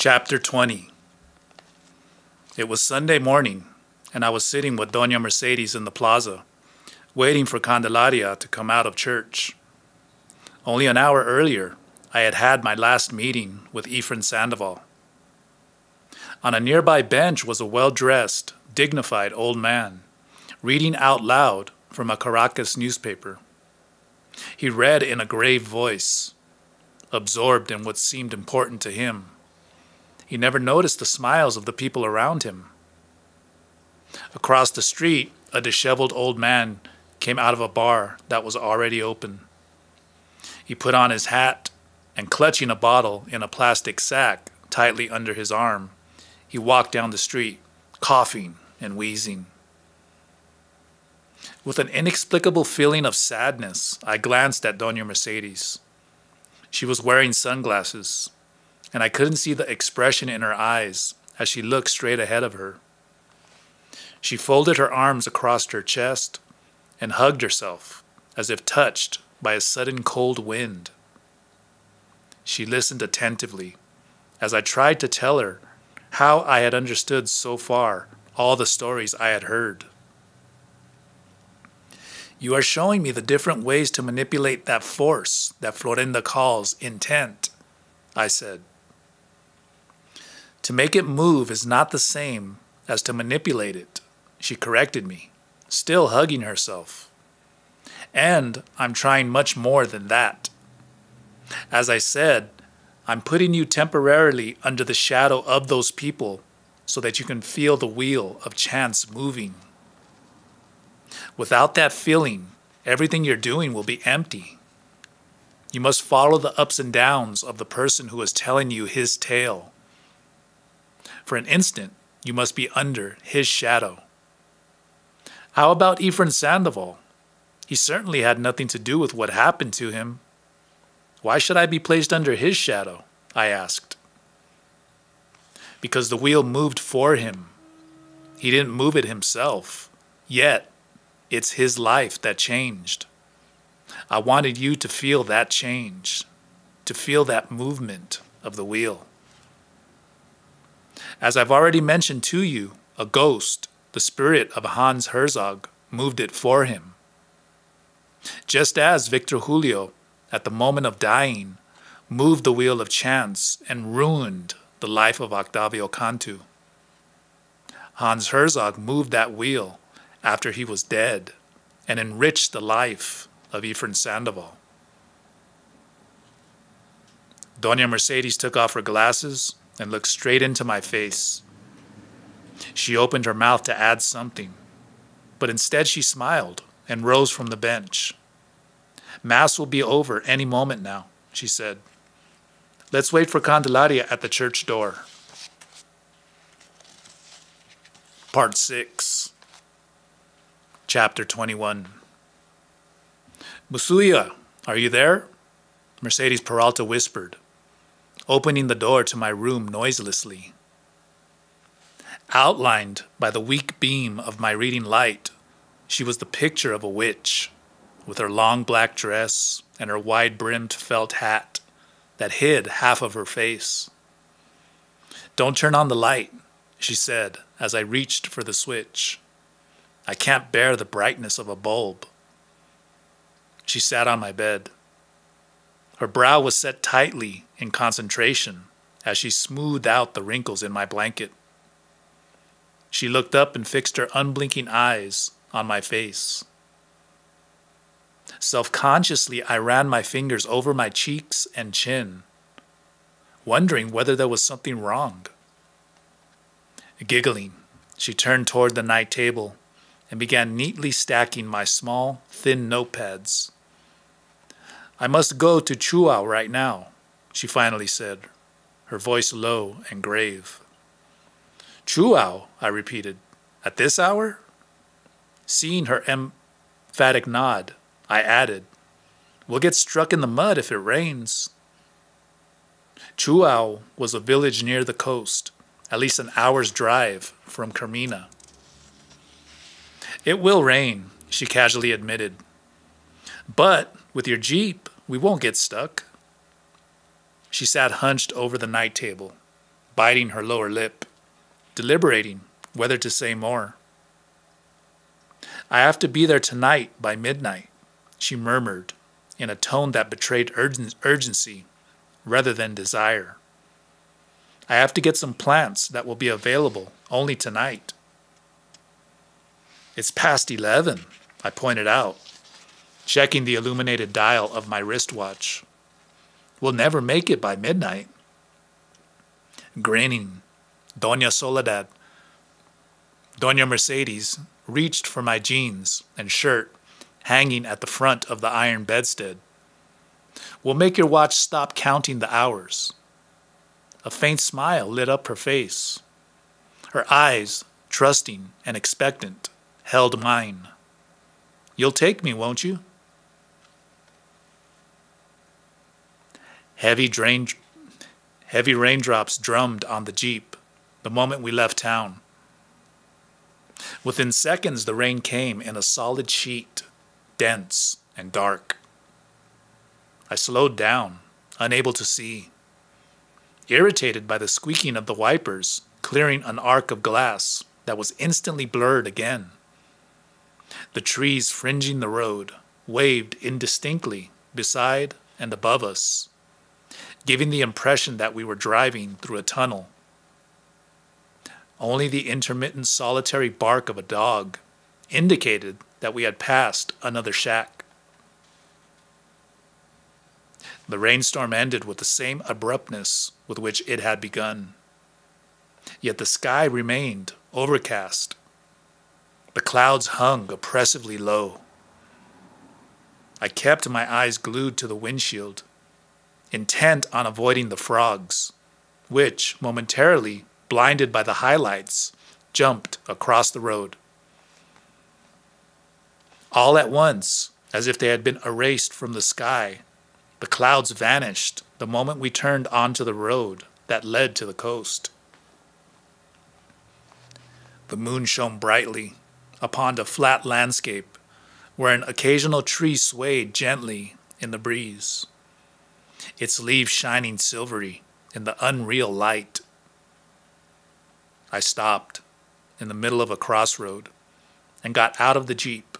Chapter 20. It was Sunday morning, and I was sitting with Doña Mercedes in the plaza, waiting for Candelaria to come out of church. Only an hour earlier, I had had my last meeting with Efren Sandoval. On a nearby bench was a well-dressed, dignified old man, reading out loud from a Caracas newspaper. He read in a grave voice, absorbed in what seemed important to him. He never noticed the smiles of the people around him. Across the street, a disheveled old man came out of a bar that was already open. He put on his hat and, clutching a bottle in a plastic sack tightly under his arm, he walked down the street, coughing and wheezing. With an inexplicable feeling of sadness, I glanced at Doña Mercedes. She was wearing sunglasses, and I couldn't see the expression in her eyes as she looked straight ahead of her. She folded her arms across her chest and hugged herself as if touched by a sudden cold wind. She listened attentively as I tried to tell her how I had understood so far all the stories I had heard. "You are showing me the different ways to manipulate that force that Florinda calls intent," I said. "To make it move is not the same as to manipulate it," she corrected me, still hugging herself. "And I'm trying much more than that. As I said, I'm putting you temporarily under the shadow of those people so that you can feel the wheel of chance moving. Without that feeling, everything you're doing will be empty. You must follow the ups and downs of the person who is telling you his tale. For an instant, you must be under his shadow. How about Efren Sandoval? He certainly had nothing to do with what happened to him. Why should I be placed under his shadow?" I asked. "Because the wheel moved for him. He didn't move it himself. Yet, it's his life that changed. I wanted you to feel that change, to feel that movement of the wheel. As I've already mentioned to you, a ghost, the spirit of Hans Herzog, moved it for him. Just as Victor Julio, at the moment of dying, moved the wheel of chance and ruined the life of Octavio Cantu. Hans Herzog moved that wheel after he was dead and enriched the life of Efren Sandoval." Doña Mercedes took off her glasses and looked straight into my face. She opened her mouth to add something, but instead she smiled and rose from the bench. "Mass will be over any moment now," she said. "Let's wait for Candelaria at the church door." Part 6. Chapter 21. "Musuya, are you there?" Mercedes Peralta whispered, opening the door to my room noiselessly. Outlined by the weak beam of my reading light, she was the picture of a witch, with her long black dress and her wide-brimmed felt hat that hid half of her face. "Don't turn on the light," she said as I reached for the switch. "I can't bear the brightness of a bulb." She sat on my bed. Her brow was set tightly in concentration as she smoothed out the wrinkles in my blanket. She looked up and fixed her unblinking eyes on my face. Self-consciously, I ran my fingers over my cheeks and chin, wondering whether there was something wrong. Giggling, she turned toward the night table and began neatly stacking my small, thin notepads. "I must go to Chuao right now," she finally said, her voice low and grave. "Chuao," I repeated. "At this hour?" Seeing her emphatic nod, I added, "We'll get struck in the mud if it rains." Chuao was a village near the coast, at least an hour's drive from Carmina. "It will rain," she casually admitted. "But with your Jeep, we won't get stuck." She sat hunched over the night table, biting her lower lip, deliberating whether to say more. "I have to be there tonight by midnight," she murmured in a tone that betrayed urgency rather than desire. "I have to get some plants that will be available only tonight." "It's past 11, I pointed out, checking the illuminated dial of my wristwatch. "We'll never make it by midnight." Grinning, Doña Mercedes reached for my jeans and shirt hanging at the front of the iron bedstead. "We'll make your watch stop counting the hours." A faint smile lit up her face. Her eyes, trusting and expectant, held mine. "You'll take me, won't you?" Heavy raindrops drummed on the Jeep the moment we left town. Within seconds, the rain came in a solid sheet, dense and dark. I slowed down, unable to see, irritated by the squeaking of the wipers clearing an arc of glass that was instantly blurred again. The trees fringing the road waved indistinctly beside and above us, giving the impression that we were driving through a tunnel. Only the intermittent solitary bark of a dog indicated that we had passed another shack. The rainstorm ended with the same abruptness with which it had begun. Yet the sky remained overcast. The clouds hung oppressively low. I kept my eyes glued to the windshield, intent on avoiding the frogs, which, momentarily blinded by the highlights, jumped across the road. All at once, as if they had been erased from the sky, the clouds vanished the moment we turned onto the road that led to the coast. The moon shone brightly upon a flat landscape where an occasional tree swayed gently in the breeze, its leaves shining silvery in the unreal light. I stopped in the middle of a crossroad and got out of the Jeep.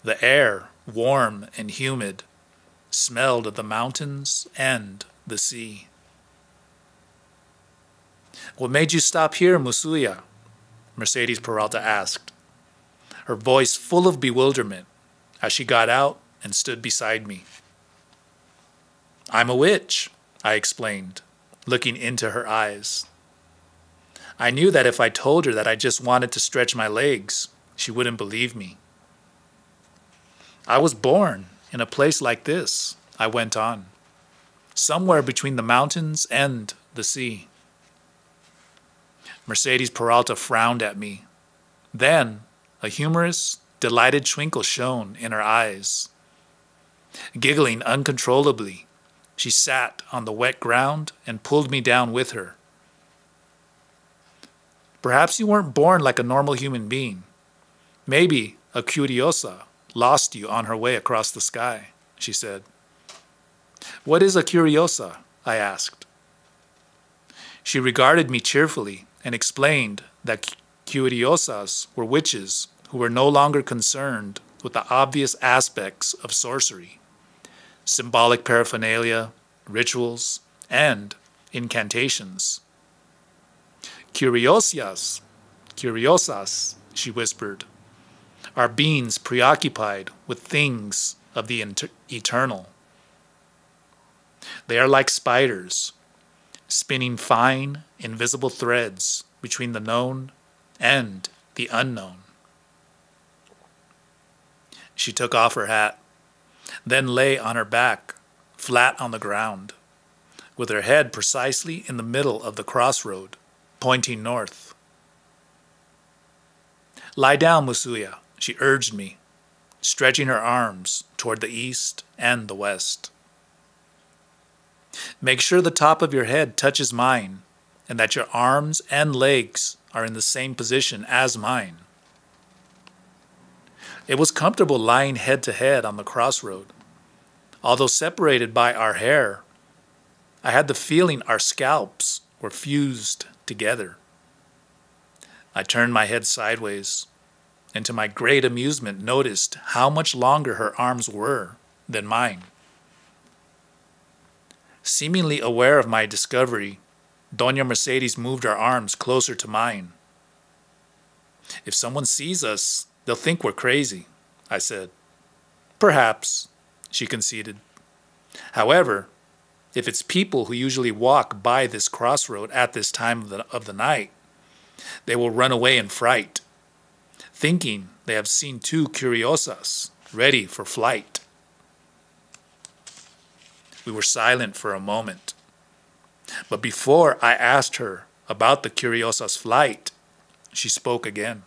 The air, warm and humid, smelled of the mountains and the sea. "What made you stop here, Musuya?" Mercedes Peralta asked, her voice full of bewilderment as she got out and stood beside me. "I'm a witch," I explained, looking into her eyes. I knew that if I told her that I just wanted to stretch my legs, she wouldn't believe me. "I was born in a place like this," I went on, "somewhere between the mountains and the sea." Mercedes Peralta frowned at me. Then a humorous, delighted twinkle shone in her eyes. Giggling uncontrollably, she sat on the wet ground and pulled me down with her. "Perhaps you weren't born like a normal human being. Maybe a curiosa lost you on her way across the sky," she said. "What is a curiosa?" I asked. She regarded me cheerfully and explained that curiosas were witches who were no longer concerned with the obvious aspects of sorcery, symbolic paraphernalia, rituals, and incantations. Curiosas, she whispered, are beings preoccupied with things of the eternal. They are like spiders, spinning fine, invisible threads between the known and the unknown. She took off her hat, then lay on her back, flat on the ground, with her head precisely in the middle of the crossroad, pointing north. "Lie down, Musuya," she urged me, stretching her arms toward the east and the west. "Make sure the top of your head touches mine and that your arms and legs are in the same position as mine." It was comfortable lying head to head on the crossroad. Although separated by our hair, I had the feeling our scalps were fused together. I turned my head sideways, and to my great amusement noticed how much longer her arms were than mine. Seemingly aware of my discovery, Doña Mercedes moved her arms closer to mine. "If someone sees us, they'll think we're crazy," I said. "Perhaps," she conceded. "However, if it's people who usually walk by this crossroad at this time of the night, they will run away in fright, thinking they have seen two curiosas ready for flight." We were silent for a moment. But before I asked her about the curiosa's flight, she spoke again.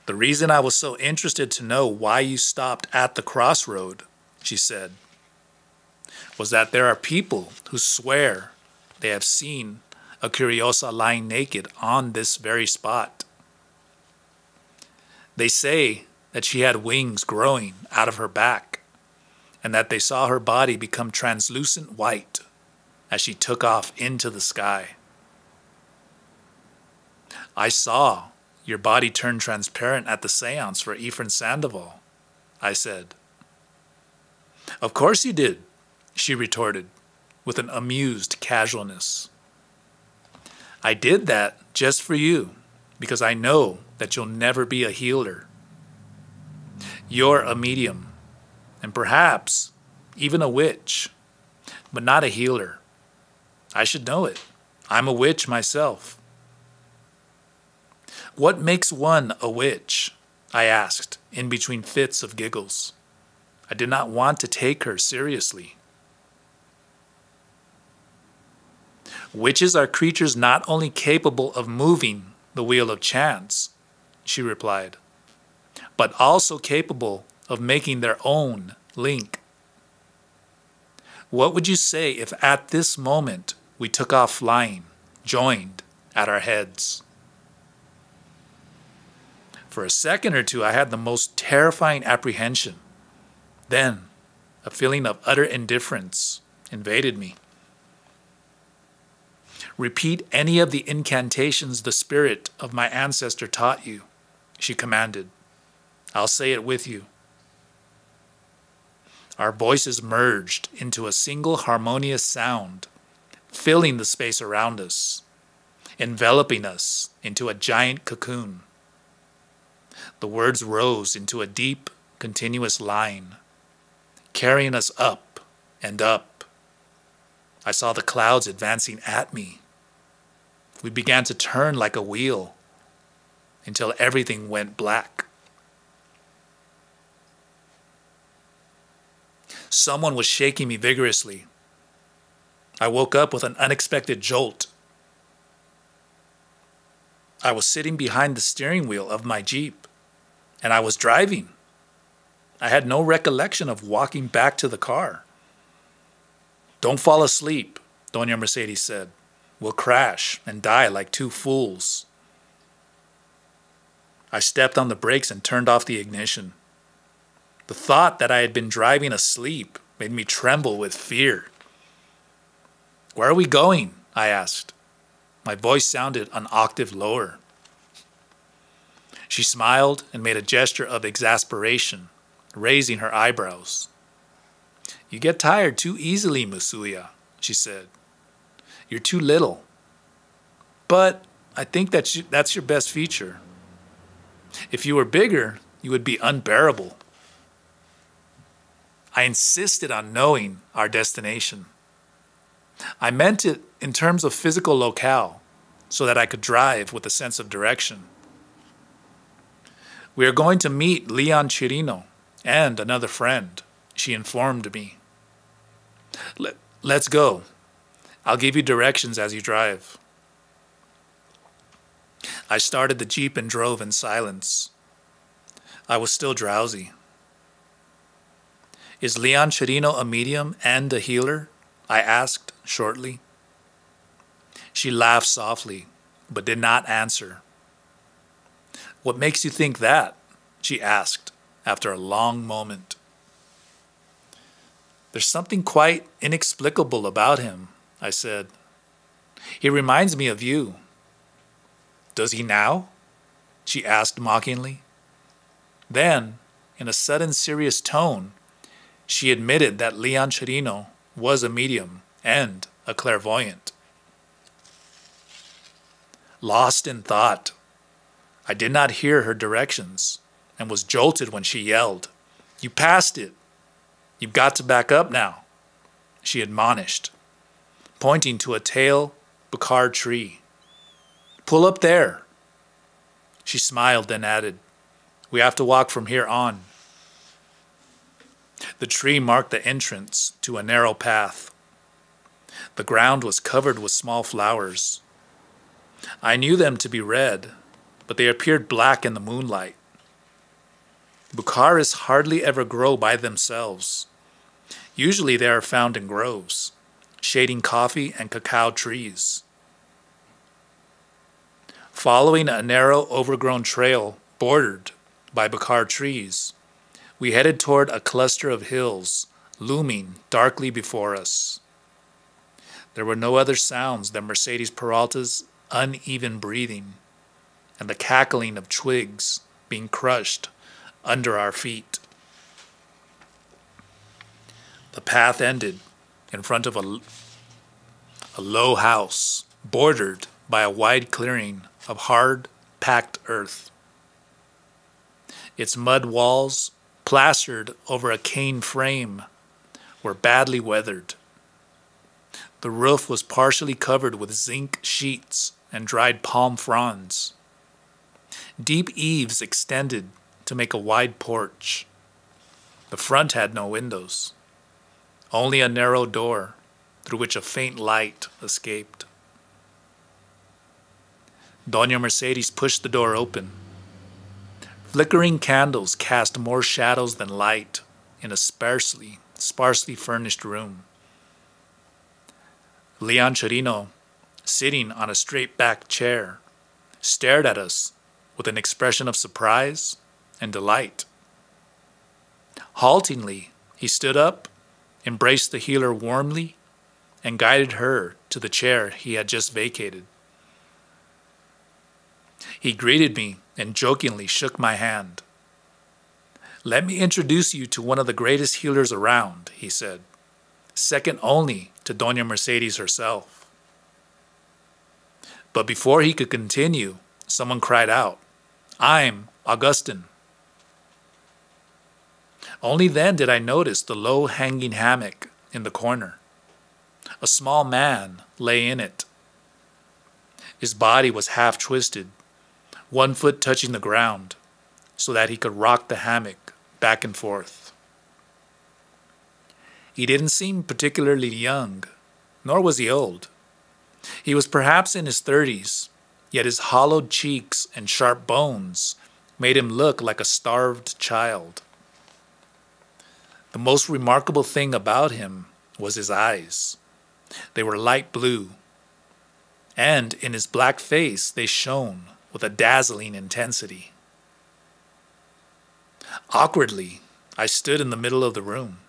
"The reason I was so interested to know why you stopped at the crossroad," she said, "was that there are people who swear they have seen a curiosa lying naked on this very spot. They say that she had wings growing out of her back, and that they saw her body become translucent white as she took off into the sky." "I saw your body turn transparent at the seance for Ephraim Sandoval," I said. "Of course you did," she retorted with an amused casualness. "I did that just for you because I know that you'll never be a healer. You're a medium, and perhaps even a witch, but not a healer. I should know it. I'm a witch myself." "What makes one a witch?" I asked, in between fits of giggles. I did not want to take her seriously. "Witches are creatures not only capable of moving the wheel of chance," she replied, "but also capable of making their own link. What would you say if at this moment we took off flying, joined at our heads?" For a second or two, I had the most terrifying apprehension. Then, a feeling of utter indifference invaded me. "Repeat any of the incantations the spirit of my ancestor taught you," she commanded. "I'll say it with you." Our voices merged into a single harmonious sound, filling the space around us, enveloping us into a giant cocoon. The words rose into a deep, continuous line, carrying us up and up. I saw the clouds advancing at me. We began to turn like a wheel until everything went black. Someone was shaking me vigorously. I woke up with an unexpected jolt. I was sitting behind the steering wheel of my Jeep, and I was driving. I had no recollection of walking back to the car. "Don't fall asleep," Doña Mercedes said. "We'll crash and die like two fools." I stepped on the brakes and turned off the ignition. The thought that I had been driving asleep made me tremble with fear. "Where are we going?" I asked. My voice sounded an octave lower. She smiled and made a gesture of exasperation, raising her eyebrows. "You get tired too easily, Musuya," she said. "You're too little. But I think that's your best feature. If you were bigger, you would be unbearable." I insisted on knowing our destination. I meant it in terms of physical locale, so that I could drive with a sense of direction. "We are going to meet Leon Chirino and another friend," she informed me. Let's go. I'll give you directions as you drive." I started the Jeep and drove in silence. I was still drowsy. "Is Leon Chirino a medium and a healer?" I asked shortly. She laughed softly, but did not answer. "What makes you think that?" she asked after a long moment. "There's something quite inexplicable about him," I said. "He reminds me of you." "Does he now?" she asked mockingly. Then, in a sudden serious tone, she admitted that Leon Chirino was a medium and a clairvoyant. Lost in thought, I did not hear her directions and was jolted when she yelled, "You passed it. You've got to back up now," she admonished, pointing to a tail Bacard tree. "Pull up there." She smiled, then added, "We have to walk from here on." The tree marked the entrance to a narrow path. The ground was covered with small flowers. I knew them to be red, but they appeared black in the moonlight. Bucaris hardly ever grow by themselves. Usually they are found in groves, shading coffee and cacao trees. Following a narrow, overgrown trail bordered by Bacard trees, we headed toward a cluster of hills looming darkly before us. There were no other sounds than Mercedes Peralta's uneven breathing and the cackling of twigs being crushed under our feet. The path ended in front of a low house bordered by a wide clearing of hard, packed earth. Its mud walls, plastered over a cane frame, were badly weathered. The roof was partially covered with zinc sheets and dried palm fronds. Deep eaves extended to make a wide porch. The front had no windows, only a narrow door through which a faint light escaped. Doña Mercedes pushed the door open. Flickering candles cast more shadows than light in a sparsely furnished room. Leon Chirino, sitting on a straight-backed chair, stared at us with an expression of surprise and delight. Haltingly, he stood up, embraced the healer warmly, and guided her to the chair he had just vacated. He greeted me and jokingly shook my hand. "Let me introduce you to one of the greatest healers around," he said, "second only to Doña Mercedes herself." But before he could continue, someone cried out, "I'm Augustine." Only then did I notice the low-hanging hammock in the corner. A small man lay in it. His body was half-twisted, one foot touching the ground, so that he could rock the hammock back and forth. He didn't seem particularly young, nor was he old. He was perhaps in his 30s, yet his hollowed cheeks and sharp bones made him look like a starved child. The most remarkable thing about him was his eyes. They were light blue, and in his black face they shone with a dazzling intensity. Awkwardly, I stood in the middle of the room.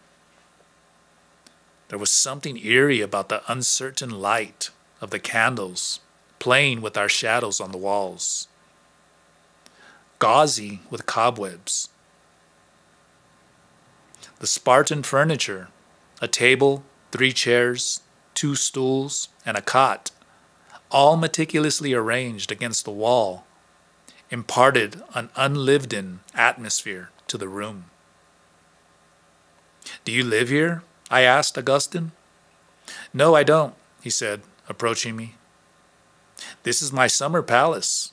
There was something eerie about the uncertain light of the candles playing with our shadows on the walls, gauzy with cobwebs. The Spartan furniture, a table, 3 chairs, 2 stools, and a cot, all meticulously arranged against the wall, imparted an unlived-in atmosphere to the room. "Do you live here?" I asked Augustine. "No, I don't," he said, approaching me. "This is my summer palace."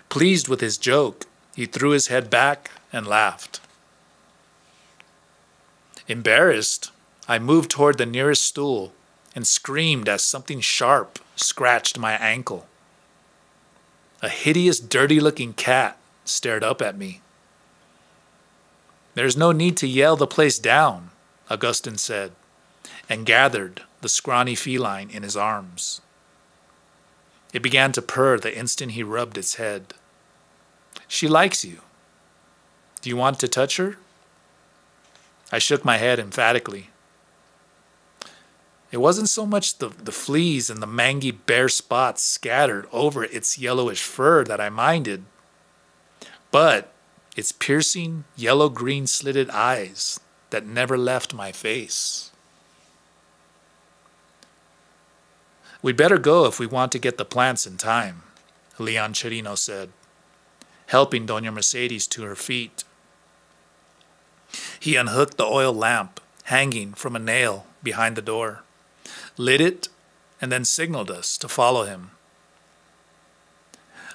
Pleased with his joke, he threw his head back and laughed. Embarrassed, I moved toward the nearest stool and screamed as something sharp scratched my ankle. A hideous, dirty-looking cat stared up at me. "There's no need to yell the place down," Augustine said, and gathered the scrawny feline in his arms. It began to purr the instant he rubbed its head. "She likes you. Do you want to touch her?" I shook my head emphatically. It wasn't so much the fleas and the mangy bare spots scattered over its yellowish fur that I minded, but its piercing yellow-green slitted eyes that never left my face. "We'd better go if we want to get the plants in time," Leon Chirino said, helping Doña Mercedes to her feet. He unhooked the oil lamp hanging from a nail behind the door, lit it, and then signaled us to follow him.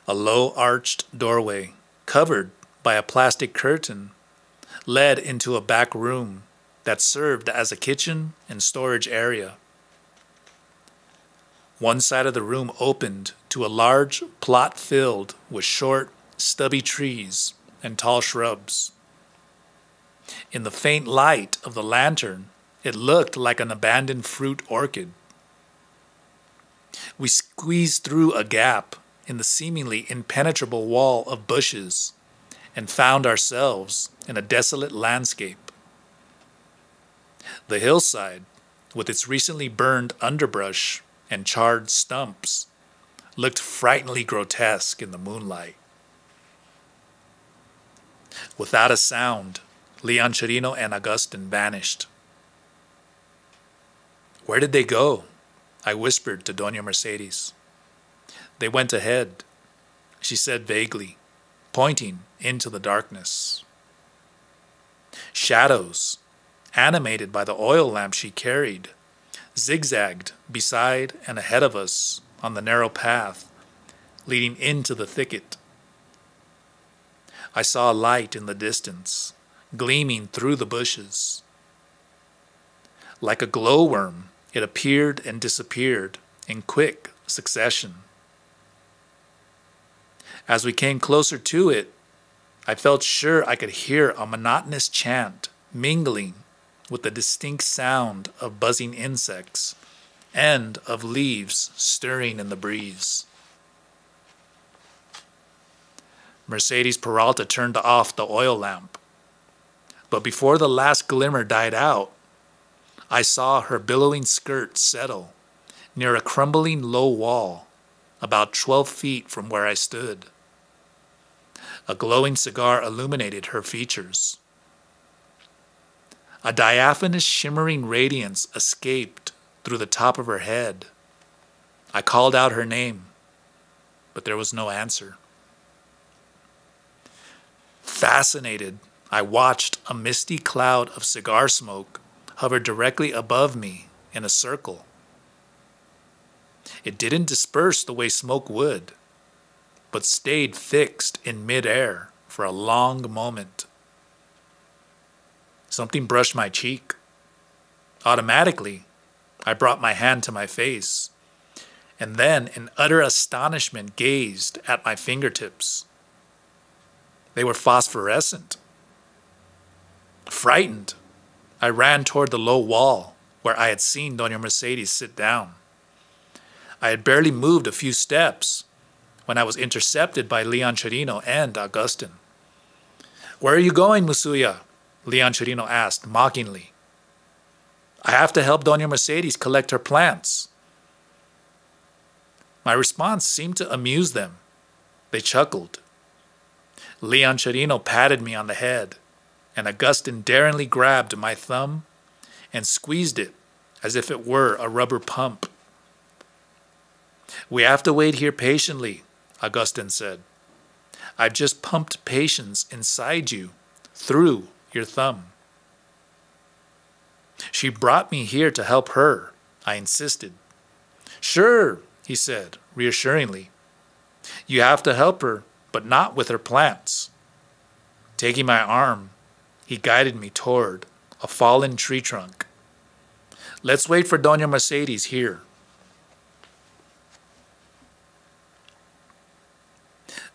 A low-arched doorway, covered by a plastic curtain, led into a back room that served as a kitchen and storage area. One side of the room opened to a large plot filled with short, stubby trees and tall shrubs. In the faint light of the lantern, it looked like an abandoned fruit orchid. We squeezed through a gap in the seemingly impenetrable wall of bushes and found ourselves in a desolate landscape. The hillside, with its recently burned underbrush and charred stumps, looked frighteningly grotesque in the moonlight. Without a sound, Leon Chirino and Agustin vanished. "Where did they go?" I whispered to Doña Mercedes. "They went ahead," she said vaguely, pointing into the darkness. Shadows, animated by the oil lamp she carried, zigzagged beside and ahead of us on the narrow path leading into the thicket. I saw a light in the distance, gleaming through the bushes. Like a glowworm, it appeared and disappeared in quick succession. As we came closer to it, I felt sure I could hear a monotonous chant mingling with the distinct sound of buzzing insects and of leaves stirring in the breeze. Mercedes Peralta turned off the oil lamp, but before the last glimmer died out, I saw her billowing skirt settle near a crumbling low wall about 12 feet from where I stood. A glowing cigar illuminated her features. A diaphanous shimmering radiance escaped through the top of her head. I called out her name, but there was no answer. Fascinated, I watched a misty cloud of cigar smoke hover directly above me in a circle. It didn't disperse the way smoke would, but stayed fixed in midair for a long moment. Something brushed my cheek. Automatically, I brought my hand to my face, and then in utter astonishment gazed at my fingertips. They were phosphorescent. Frightened, I ran toward the low wall where I had seen Doña Mercedes sit down. I had barely moved a few steps when I was intercepted by Leon Chirino and Agustin. "Where are you going, Musuya?" Leon Chirino asked mockingly. "I have to help Doña Mercedes collect her plants." My response seemed to amuse them. They chuckled. Leon Chirino patted me on the head, and Agustin daringly grabbed my thumb and squeezed it as if it were a rubber pump. "We have to wait here patiently," Agustin said. "I've just pumped patience inside you, through your thumb." "She brought me here to help her," I insisted. "Sure," he said reassuringly. "You have to help her, but not with her plants." Taking my arm, he guided me toward a fallen tree trunk. "Let's wait for Doña Mercedes here."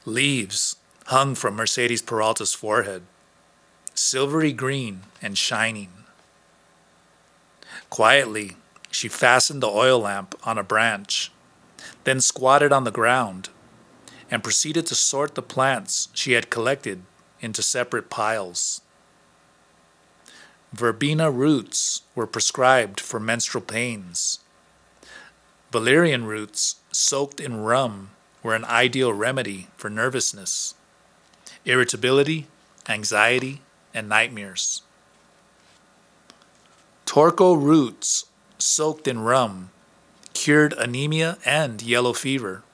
Leaves hung from Mercedes Peralta's forehead, silvery green and shining. Quietly, she fastened the oil lamp on a branch, then squatted on the ground and proceeded to sort the plants she had collected into separate piles. Verbena roots were prescribed for menstrual pains. Valerian roots soaked in rum were an ideal remedy for nervousness, irritability, anxiety, and nightmares. Torco roots soaked in rum cured anemia and yellow fever.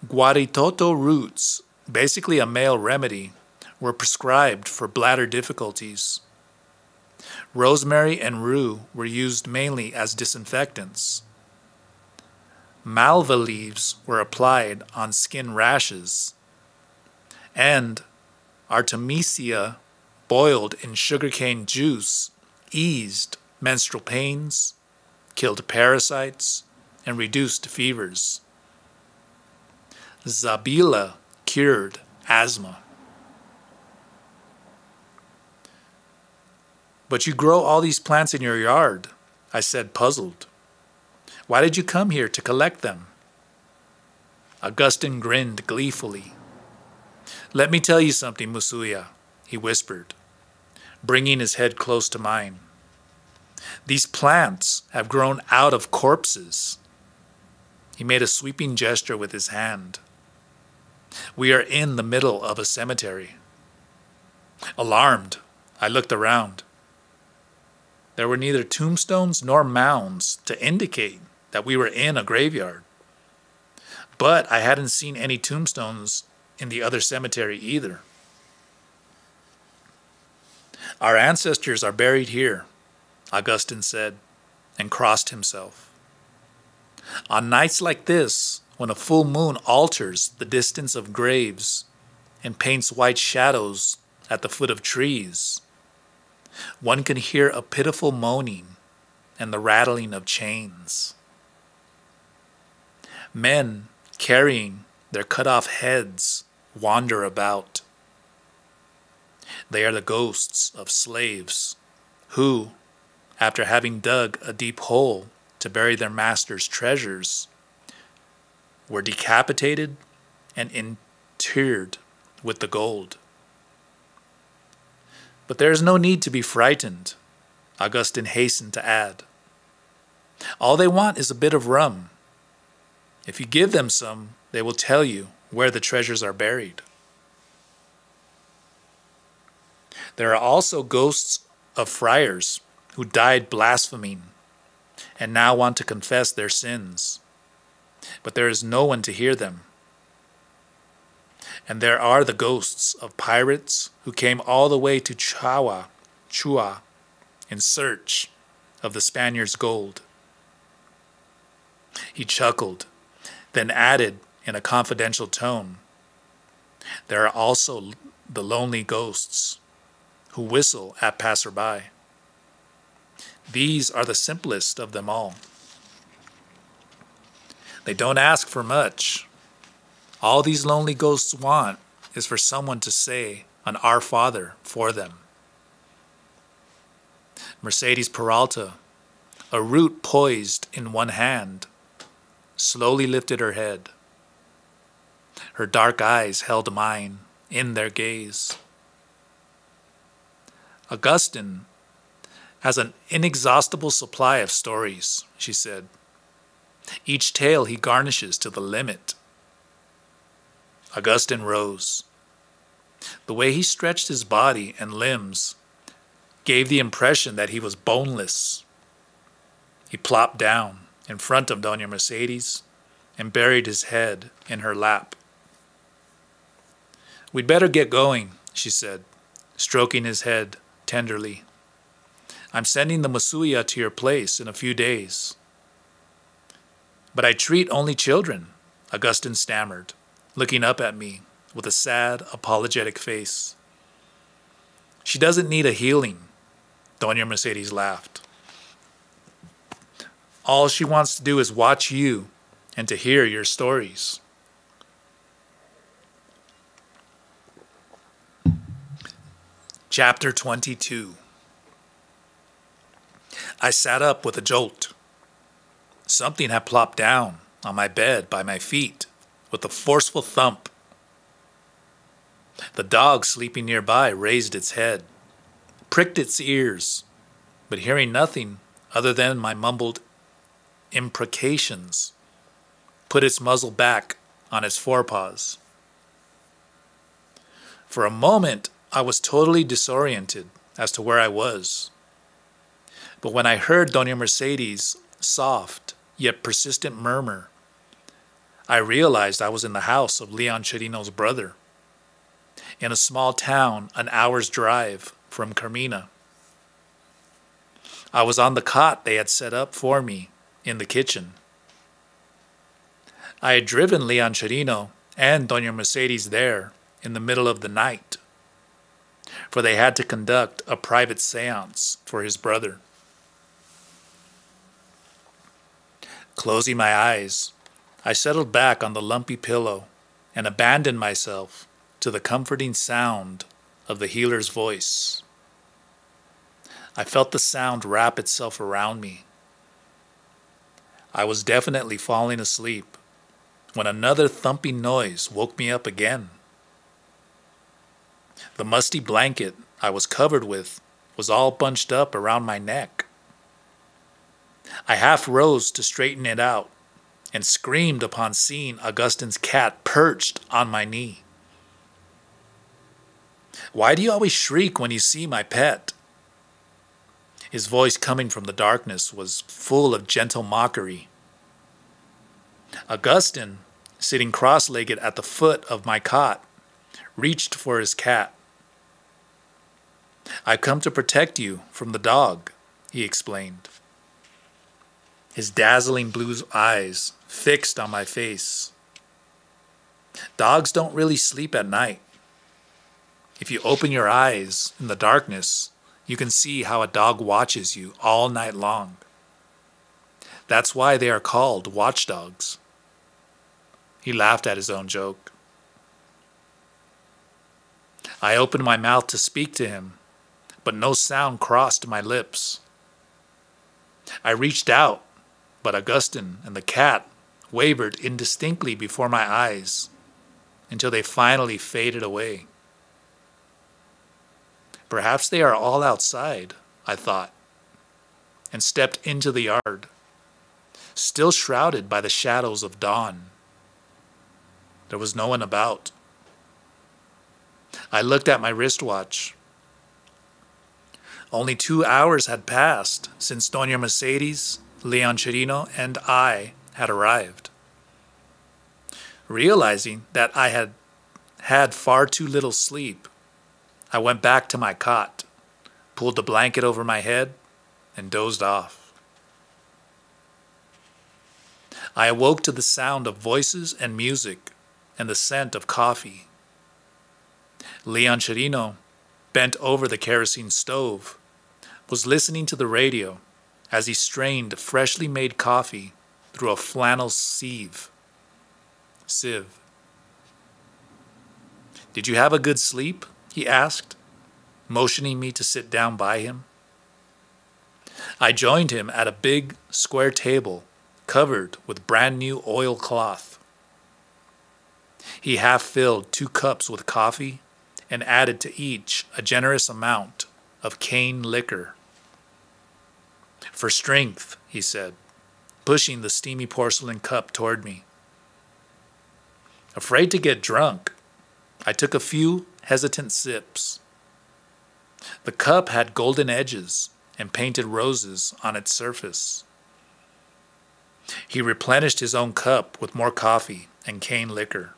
Guaritoto roots, basically a male remedy, were prescribed for bladder difficulties. Rosemary and rue were used mainly as disinfectants. Malva leaves were applied on skin rashes. And Artemisia boiled in sugarcane juice eased menstrual pains, killed parasites, and reduced fevers. Zabila cured asthma. But you grow all these plants in your yard, I said, puzzled. Why did you come here to collect them? Augustine grinned gleefully. Let me tell you something, Musuya, he whispered, bringing his head close to mine. These plants have grown out of corpses. He made a sweeping gesture with his hand. We are in the middle of a cemetery. Alarmed, I looked around. There were neither tombstones nor mounds to indicate that we were in a graveyard. But I hadn't seen any tombstones in the other cemetery either. Our ancestors are buried here, Augustine said, and crossed himself. On nights like this, when a full moon alters the distance of graves and paints white shadows at the foot of trees, one can hear a pitiful moaning and the rattling of chains. Men carrying their cut-off heads wander about. They are the ghosts of slaves who, after having dug a deep hole to bury their master's treasures, were decapitated and interred with the gold. But there is no need to be frightened, Augustine hastened to add. All they want is a bit of rum. If you give them some, they will tell you where the treasures are buried. There are also ghosts of friars who died blaspheming and now want to confess their sins. But there is no one to hear them. And there are the ghosts of pirates who came all the way to Chua, in search of the Spaniards' gold. He chuckled, then added in a confidential tone, there are also the lonely ghosts who whistle at passerby. These are the simplest of them all. They don't ask for much. All these lonely ghosts want is for someone to say an Our Father for them. Mercedes Peralta, a root poised in one hand, slowly lifted her head. Her dark eyes held mine in their gaze. Augustine has an inexhaustible supply of stories, she said. Each tale he garnishes to the limit. Augustine rose. The way he stretched his body and limbs gave the impression that he was boneless. He plopped down in front of Doña Mercedes and buried his head in her lap. We'd better get going, she said, stroking his head tenderly. I'm sending the Musuya to your place in a few days. But I treat only children, Augustine stammered, looking up at me with a sad, apologetic face. She doesn't need a healing, Doña Mercedes laughed. All she wants to do is watch you and to hear your stories. Chapter 22. I sat up with a jolt. Something had plopped down on my bed by my feet with a forceful thump. The dog sleeping nearby raised its head pricked its ears, but hearing nothing other than my mumbled imprecations, put its muzzle back on its forepaws. For a moment, I was totally disoriented as to where I was. But when I heard Doña Mercedes' soft yet persistent murmur, I realized I was in the house of Leon Chirino's brother, in a small town an hour's drive from Carmina. I was on the cot they had set up for me in the kitchen. I had driven Leon Chirino and Doña Mercedes there in the middle of the night, for they had to conduct a private seance for his brother. Closing my eyes, I settled back on the lumpy pillow and abandoned myself to the comforting sound of the healer's voice. I felt the sound wrap itself around me. I was definitely falling asleep when another thumping noise woke me up again. The musty blanket I was covered with was all bunched up around my neck. I half rose to straighten it out and screamed upon seeing Augustine's cat perched on my knee. "Why do you always shriek when you see my pet?" His voice coming from the darkness was full of gentle mockery. Augustine, sitting cross-legged at the foot of my cot, reached for his cat. "I've come to protect you from the dog," he explained. His dazzling blue eyes fixed on my face. "Dogs don't really sleep at night. If you open your eyes in the darkness, you can see how a dog watches you all night long. That's why they are called watchdogs." He laughed at his own joke. I opened my mouth to speak to him, but no sound crossed my lips. I reached out, but Augustine and the cat wavered indistinctly before my eyes until they finally faded away. Perhaps they are all outside, I thought, and stepped into the yard, still shrouded by the shadows of dawn. There was no one about. I looked at my wristwatch. Only 2 hours had passed since Doña Mercedes, Leon Chirino, and I had arrived. Realizing that I had had far too little sleep, I went back to my cot, pulled the blanket over my head, and dozed off. I awoke to the sound of voices and music and the scent of coffee. Leon Chirino, bent over the kerosene stove, was listening to the radio as he strained freshly made coffee through a flannel sieve. "Did you have a good sleep?" he asked, motioning me to sit down by him. I joined him at a big square table covered with brand new oilcloth. He half filled 2 cups with coffee and added to each a generous amount of cane liquor. "For strength," he said, pushing the steamy porcelain cup toward me. Afraid to get drunk, I took a few hesitant sips. The cup had golden edges and painted roses on its surface. He replenished his own cup with more coffee and cane liquor.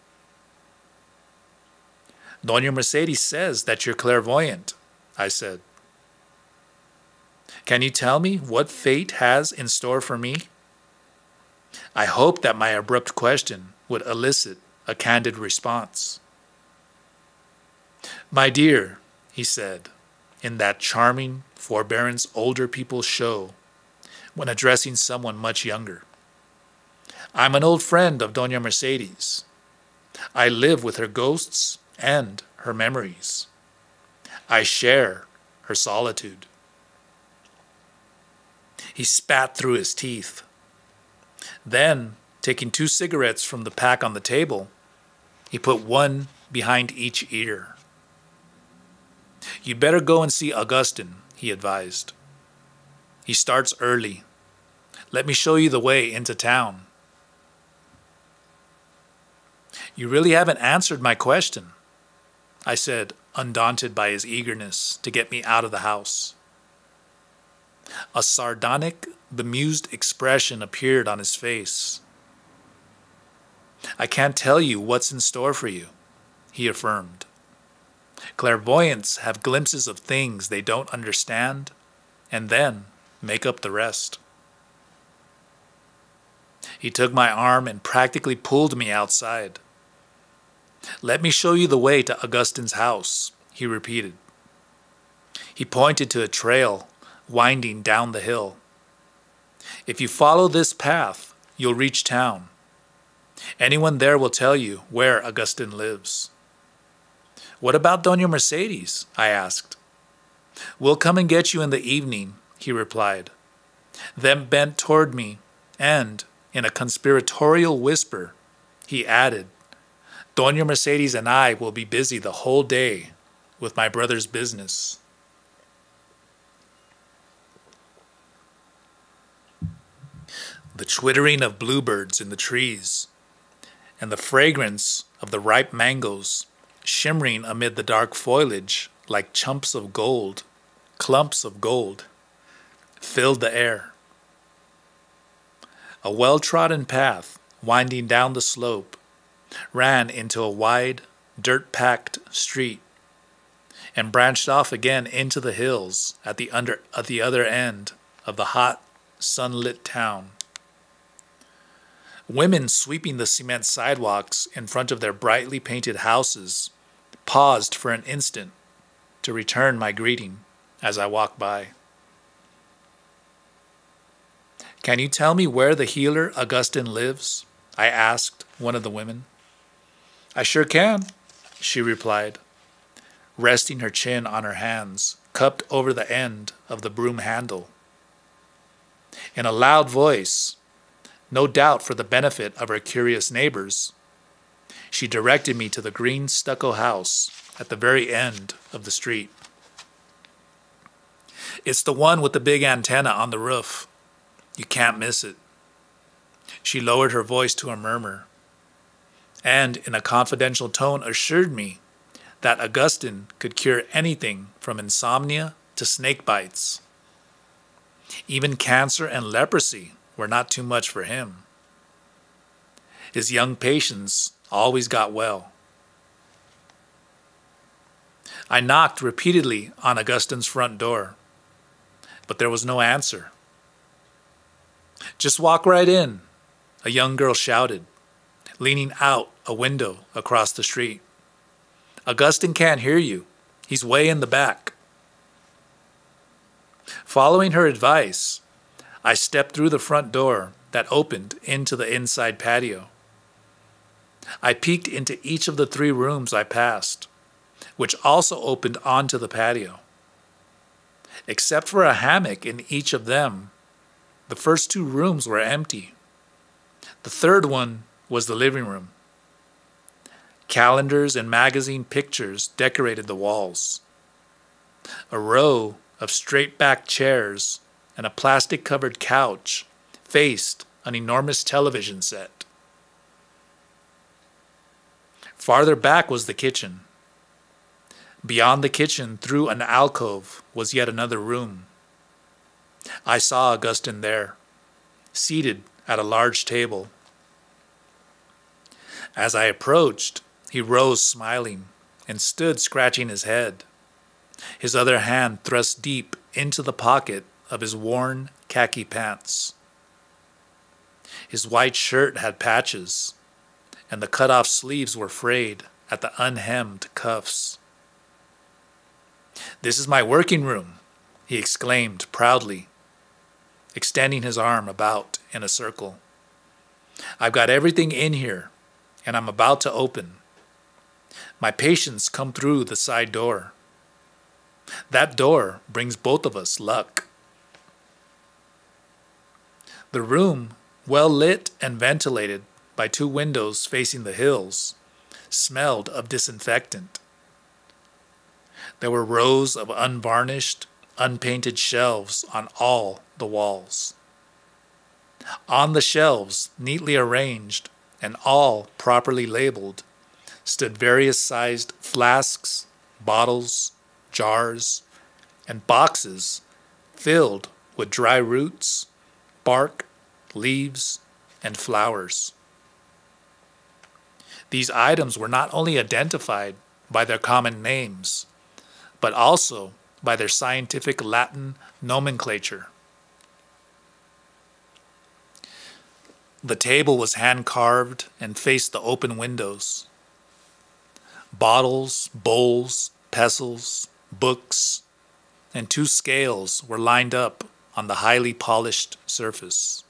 "Doña Mercedes says that you're clairvoyant," I said. "Can you tell me what fate has in store for me?" I hoped that my abrupt question would elicit a candid response. "My dear," he said, in that charming forbearance older people show when addressing someone much younger, "I'm an old friend of Doña Mercedes. I live with her ghosts and her memories. I share her solitude." He spat through his teeth. Then, taking 2 cigarettes from the pack on the table, he put one behind each ear. "You'd better go and see Augustine," he advised. "He starts early. Let me show you the way into town." "You really haven't answered my question," I said, undaunted by his eagerness to get me out of the house. A sardonic, bemused expression appeared on his face. "I can't tell you what's in store for you," he affirmed. "Clairvoyants have glimpses of things they don't understand, and then make up the rest." He took my arm and practically pulled me outside. "Let me show you the way to Augustine's house," he repeated. He pointed to a trail winding down the hill. "If you follow this path, you'll reach town. Anyone there will tell you where Augustine lives." "What about Doña Mercedes?" I asked. "We'll come and get you in the evening," he replied, then bent toward me and, in a conspiratorial whisper, he added, "Doña Mercedes and I will be busy the whole day with my brother's business." The twittering of bluebirds in the trees and the fragrance of the ripe mangoes shimmering amid the dark foliage like clumps of gold, filled the air. A well-trodden path winding down the slope ran into a wide, dirt-packed street and branched off again into the hills at the other end of the hot, sunlit town. Women sweeping the cement sidewalks in front of their brightly painted houses paused for an instant to return my greeting as I walked by. "Can you tell me where the healer Augustine lives?" I asked one of the women. "I sure can," she replied, resting her chin on her hands, cupped over the end of the broom handle. In a loud voice, no doubt for the benefit of her curious neighbors, she directed me to the green stucco house at the very end of the street. "It's the one with the big antenna on the roof. You can't miss it." She lowered her voice to a murmur, and in a confidential tone assured me that Augustine could cure anything from insomnia to snake bites. Even cancer and leprosy were not too much for him. His young patients always got well. I knocked repeatedly on Augustine's front door, but there was no answer. "Just walk right in," a young girl shouted, leaning out a window across the street. "Augustine can't hear you. He's way in the back." Following her advice, I stepped through the front door that opened into the inside patio. I peeked into each of the 3 rooms I passed, which also opened onto the patio. Except for a hammock in each of them, the first 2 rooms were empty. The third one was the living room. Calendars and magazine pictures decorated the walls. A row of straight-backed chairs and a plastic-covered couch faced an enormous television set. Farther back was the kitchen. Beyond the kitchen, through an alcove, was yet another room. I saw Augustine there, seated at a large table. As I approached, he rose smiling and stood scratching his head, his other hand thrust deep into the pocket of his worn khaki pants. His white shirt had patches, and the cut-off sleeves were frayed at the unhemmed cuffs. "This is my working room," he exclaimed proudly, extending his arm about in a circle. "I've got everything in here, and I'm about to open. My patients come through the side door. That door brings both of us luck." The room, well lit and ventilated by 2 windows facing the hills, smelled of disinfectant. There were rows of unvarnished, unpainted shelves on all the walls. On the shelves, neatly arranged and all properly labeled, stood various sized flasks, bottles, jars, and boxes filled with dry roots, bark, leaves, and flowers. These items were not only identified by their common names, but also by their scientific Latin nomenclature. The table was hand-carved and faced the open windows. Bottles, bowls, pestles, books, and 2 scales were lined up on the highly polished surface.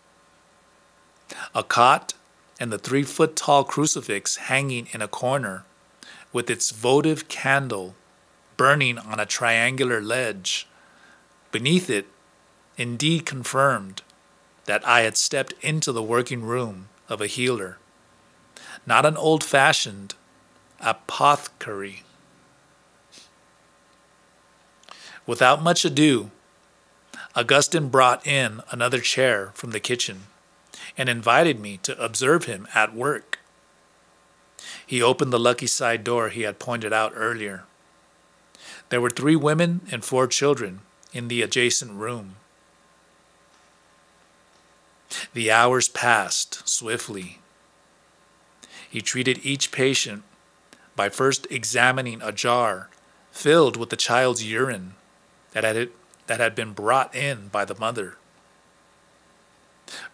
A cot and the 3-foot-tall crucifix hanging in a corner with its votive candle burning on a triangular ledge beneath it indeed confirmed that I had stepped into the working room of a healer, not an old-fashioned apothecary. Without much ado, Augustine brought in another chair from the kitchen and invited me to observe him at work. He opened the lucky side door he had pointed out earlier. There were 3 women and 4 children in the adjacent room. The hours passed swiftly. He treated each patient by first examining a jar filled with the child's urine that had been brought in by the mother.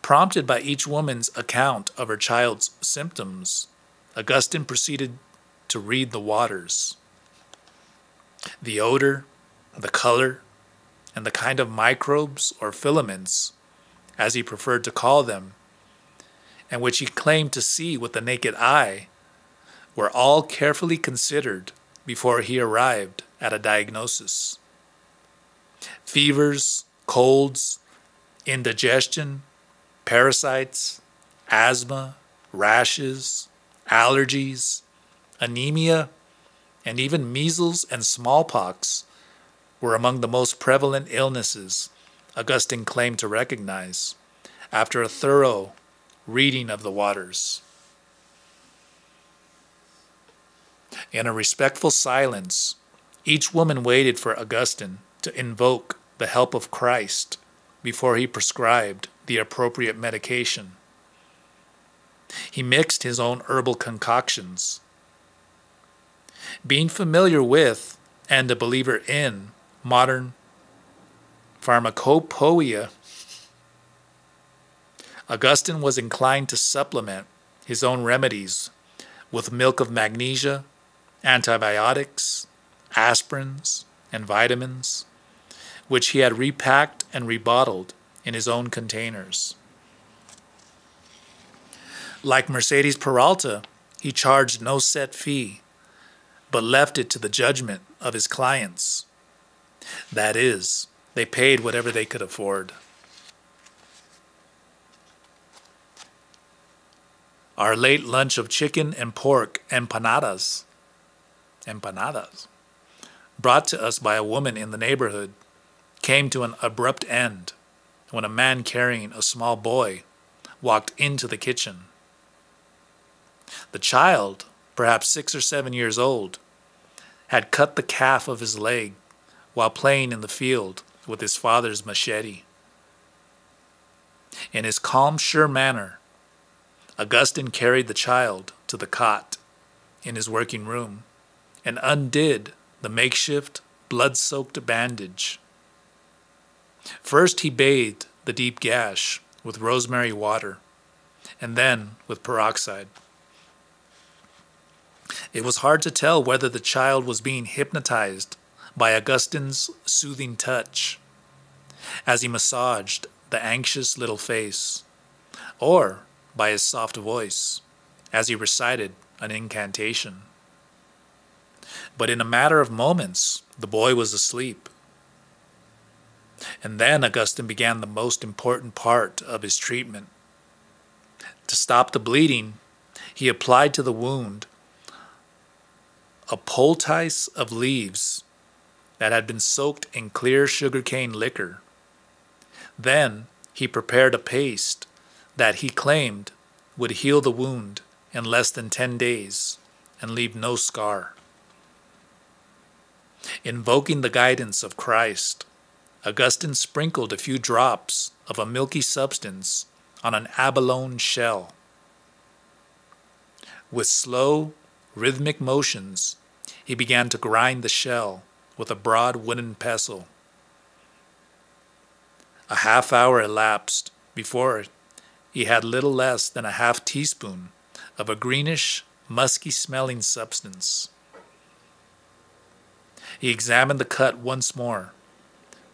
Prompted by each woman's account of her child's symptoms, Augustine proceeded to read the waters. The odor, the color, and the kind of microbes or filaments, as he preferred to call them, and which he claimed to see with the naked eye, were all carefully considered before he arrived at a diagnosis. Fevers, colds, indigestion, parasites, asthma, rashes, allergies, anemia, and even measles and smallpox were among the most prevalent illnesses Augustine claimed to recognize after a thorough reading of the waters. In a respectful silence, each woman waited for Augustine to invoke the help of Christ before he prescribed the appropriate medication. He mixed his own herbal concoctions. Being familiar with and a believer in modern pharmacopoeia, Augustine was inclined to supplement his own remedies with milk of magnesia, antibiotics, aspirins, and vitamins, which he had repacked and rebottled in his own containers. Like Mercedes Peralta, he charged no set fee, but left it to the judgment of his clients. That is, they paid whatever they could afford. Our late lunch of chicken and pork empanadas, brought to us by a woman in the neighborhood, came to an abrupt end when a man carrying a small boy walked into the kitchen. The child, perhaps 6 or 7 years old, had cut the calf of his leg while playing in the field with his father's machete. In his calm, sure manner, Augustine carried the child to the cot in his working room and undid the makeshift, blood-soaked bandage. First he bathed the deep gash with rosemary water, and then with peroxide. It was hard to tell whether the child was being hypnotized by Augustine's soothing touch as he massaged the anxious little face, or by his soft voice as he recited an incantation. But in a matter of moments, the boy was asleep. And then Augustine began the most important part of his treatment. To stop the bleeding, he applied to the wound a poultice of leaves that had been soaked in clear sugarcane liquor. Then he prepared a paste that he claimed would heal the wound in less than 10 days and leave no scar. Invoking the guidance of Christ, Augustine sprinkled a few drops of a milky substance on an abalone shell. With slow, rhythmic motions, he began to grind the shell with a broad wooden pestle. A half hour elapsed before he had little less than a half teaspoon of a greenish, musky-smelling substance. He examined the cut once more,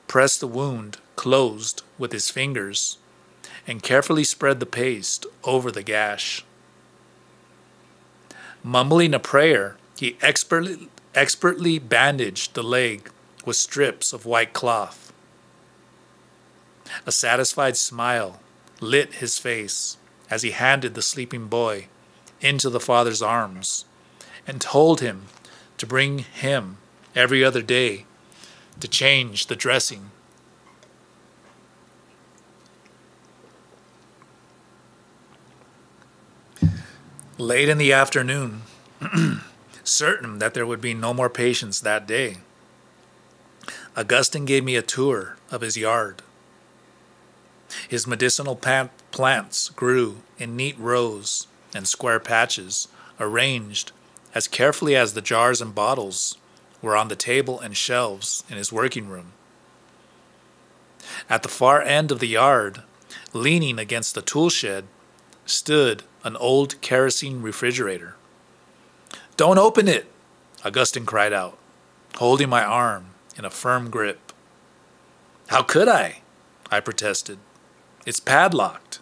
pressed the wound closed with his fingers, and carefully spread the paste over the gash. Mumbling a prayer, he expertly bandaged the leg with strips of white cloth. A satisfied smile lit his face as he handed the sleeping boy into the father's arms and told him to bring him every other day to change the dressing. Late in the afternoon, certain that there would be no more patients that day, Augustine gave me a tour of his yard. His medicinal plants grew in neat rows and square patches, arranged as carefully as the jars and bottles were on the table and shelves in his working room. At the far end of the yard, leaning against the tool shed, stood an old kerosene refrigerator. "Don't open it!" Augustine cried out, holding my arm in a firm grip. "How could I?" I protested. "It's padlocked."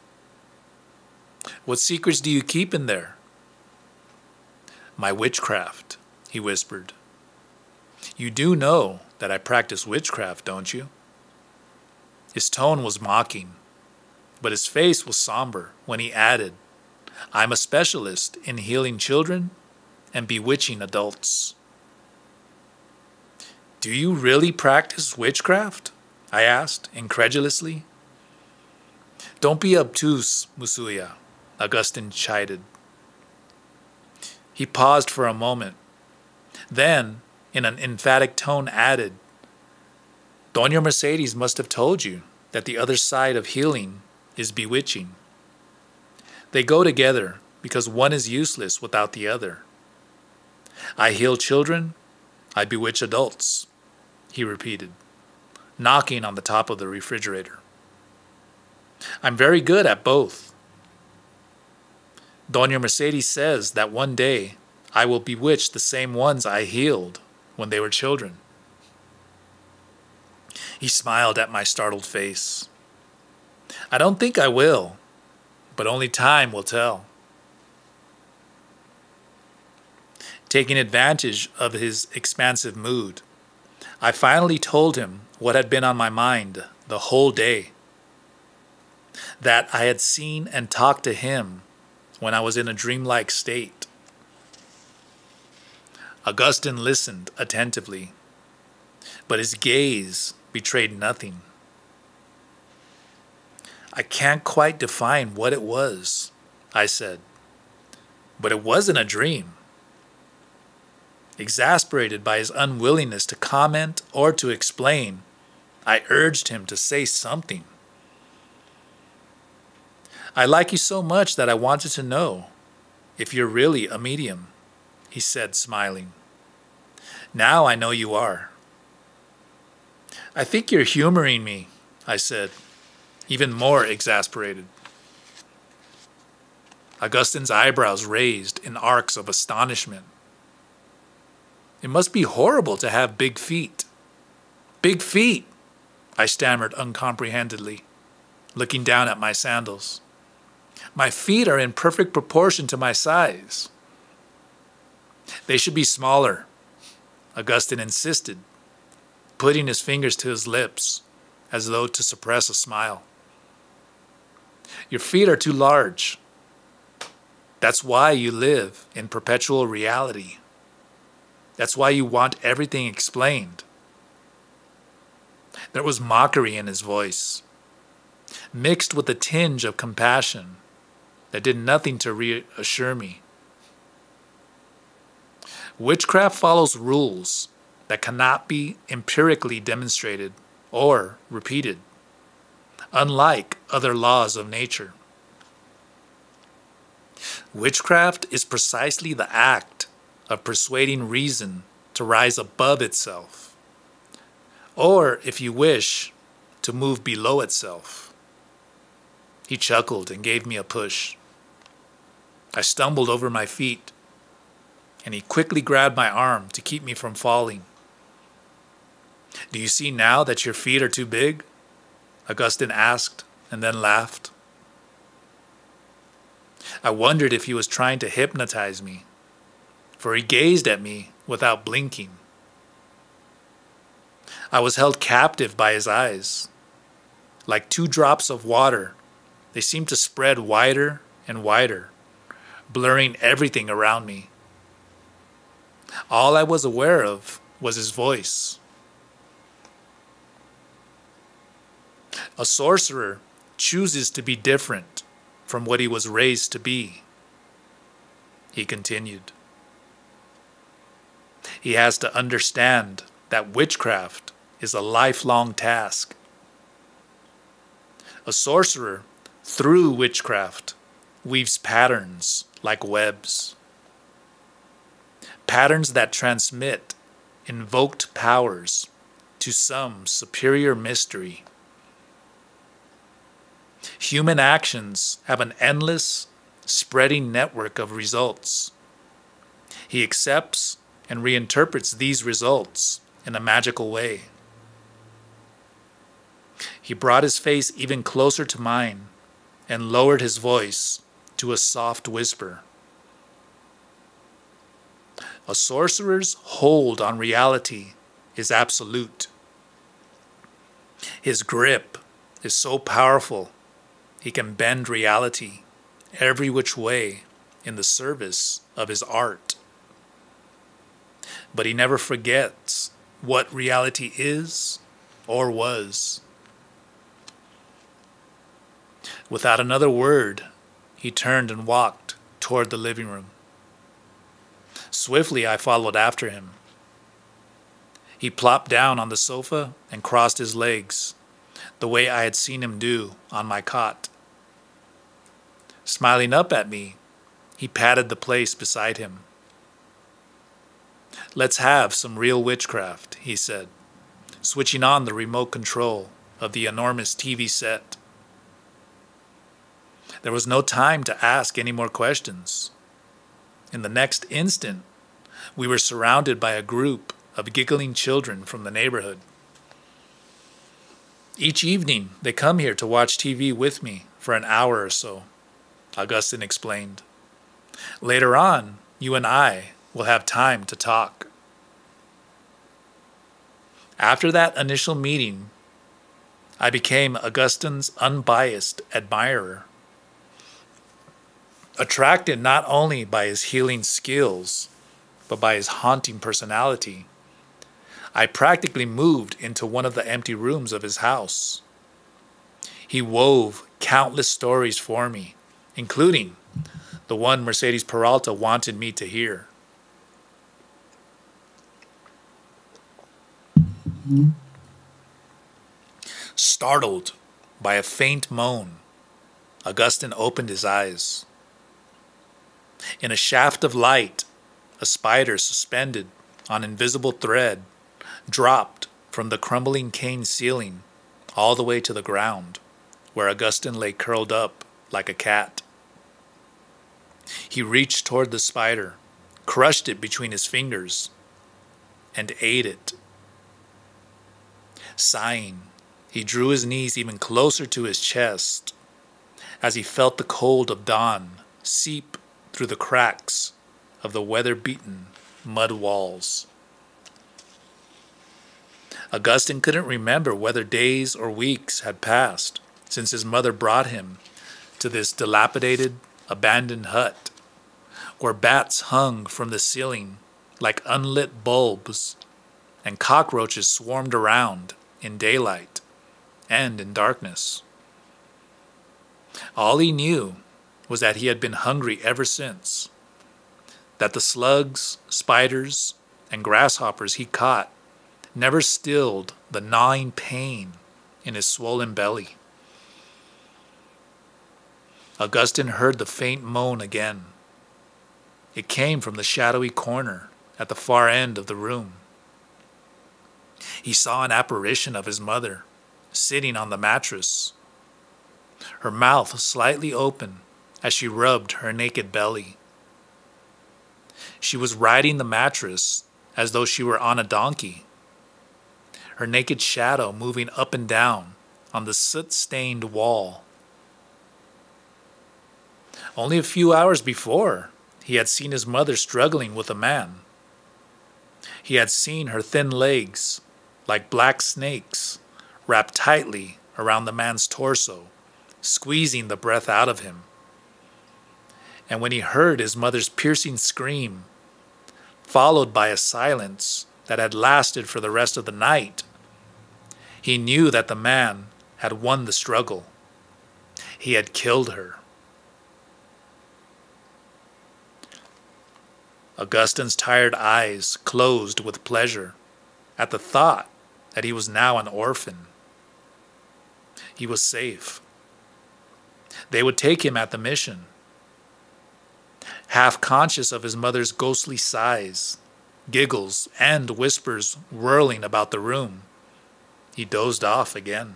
"What secrets do you keep in there?" "My witchcraft," he whispered. "You do know that I practice witchcraft, don't you?" His tone was mocking, but his face was somber when he added, "I'm a specialist in healing children and bewitching adults." "Do you really practice witchcraft?" I asked incredulously. "Don't be obtuse, Musuya," Augustine chided. He paused for a moment, then, in an emphatic tone, added, "Doña Mercedes must have told you that the other side of healing is bewitching. They go together because one is useless without the other. I heal children, I bewitch adults," he repeated, knocking on the top of the refrigerator. "I'm very good at both. Doña Mercedes says that one day I will bewitch the same ones I healed when they were children." He smiled at my startled face. "I don't think I will, but only time will tell." Taking advantage of his expansive mood, I finally told him what had been on my mind the whole day. That I had seen and talked to him when I was in a dreamlike state. Augustine listened attentively, but his gaze betrayed nothing. "I can't quite define what it was," I said, "but it wasn't a dream." Exasperated by his unwillingness to comment or to explain, I urged him to say something. "I like you so much that I wanted to know if you're really a medium," he said, smiling. "Now I know you are." "I think you're humoring me," I said, even more exasperated. Augustine's eyebrows raised in arcs of astonishment. "It must be horrible to have big feet." "Big feet," I stammered uncomprehendedly, looking down at my sandals. "My feet are in perfect proportion to my size." "They should be smaller," Augustine insisted, putting his fingers to his lips as though to suppress a smile. "Your feet are too large. That's why you live in perpetual reality. That's why you want everything explained. There was mockery in his voice, mixed with a tinge of compassion that did nothing to reassure me. Witchcraft follows rules that cannot be empirically demonstrated or repeated, unlike other laws of nature. Witchcraft is precisely the act of persuading reason to rise above itself, or, if you wish, to move below itself. He chuckled and gave me a push. I stumbled over my feet, and he quickly grabbed my arm to keep me from falling. "Do you see now that your feet are too big?" Augustine asked, and then laughed. I wondered if he was trying to hypnotize me, for he gazed at me without blinking. I was held captive by his eyes. Like 2 drops of water, they seemed to spread wider and wider, blurring everything around me. All I was aware of was his voice. A sorcerer chooses to be different from what he was raised to be, he continued. He has to understand that witchcraft is a lifelong task. A sorcerer, through witchcraft, weaves patterns like webs. Patterns that transmit invoked powers to some superior mystery. Human actions have an endless, spreading network of results. He accepts and reinterprets these results in a magical way. He brought his face even closer to mine and lowered his voice to a soft whisper. A sorcerer's hold on reality is absolute. His grip is so powerful he can bend reality every which way in the service of his art. But he never forgets what reality is or was. Without another word, he turned and walked toward the living room. Swiftly, I followed after him. He plopped down on the sofa and crossed his legs, the way I had seen him do on my cot. Smiling up at me, he patted the place beside him. "Let's have some real witchcraft," he said, switching on the remote control of the enormous TV set. There was no time to ask any more questions. In the next instant, we were surrounded by a group of giggling children from the neighborhood. Each evening, they come here to watch TV with me for an hour or so, Augustine explained. Later on, you and I will have time to talk. After that initial meeting, I became Augustine's unbiased admirer. Attracted not only by his healing skills, but by his haunting personality, I practically moved into one of the empty rooms of his house. He wove countless stories for me, including the one Mercedes Peralta wanted me to hear. Startled by a faint moan, Augustine opened his eyes. In a shaft of light, a spider suspended on invisible thread dropped from the crumbling cane ceiling all the way to the ground, where Augustine lay curled up like a cat. He reached toward the spider, crushed it between his fingers, and ate it. Sighing, he drew his knees even closer to his chest as he felt the cold of dawn seep through the cracks of the weather-beaten mud walls. Augustine couldn't remember whether days or weeks had passed since his mother brought him to this dilapidated, abandoned hut, where bats hung from the ceiling like unlit bulbs and cockroaches swarmed around in daylight and in darkness. All he knew was that he had been hungry ever since, that the slugs, spiders, and grasshoppers he caught never stilled the gnawing pain in his swollen belly. Augustine heard the faint moan again. It came from the shadowy corner at the far end of the room. He saw an apparition of his mother, sitting on the mattress, her mouth slightly open as she rubbed her naked belly. She was riding the mattress as though she were on a donkey, her naked shadow moving up and down on the soot-stained wall. Only a few hours before, he had seen his mother struggling with a man. He had seen her thin legs, like black snakes, wrapped tightly around the man's torso, squeezing the breath out of him. And when he heard his mother's piercing scream, followed by a silence that had lasted for the rest of the night, he knew that the man had won the struggle. He had killed her. Augustine's tired eyes closed with pleasure at the thought that he was now an orphan. He was safe. They would take him at the mission. Half conscious of his mother's ghostly sighs, giggles, and whispers whirling about the room, he dozed off again.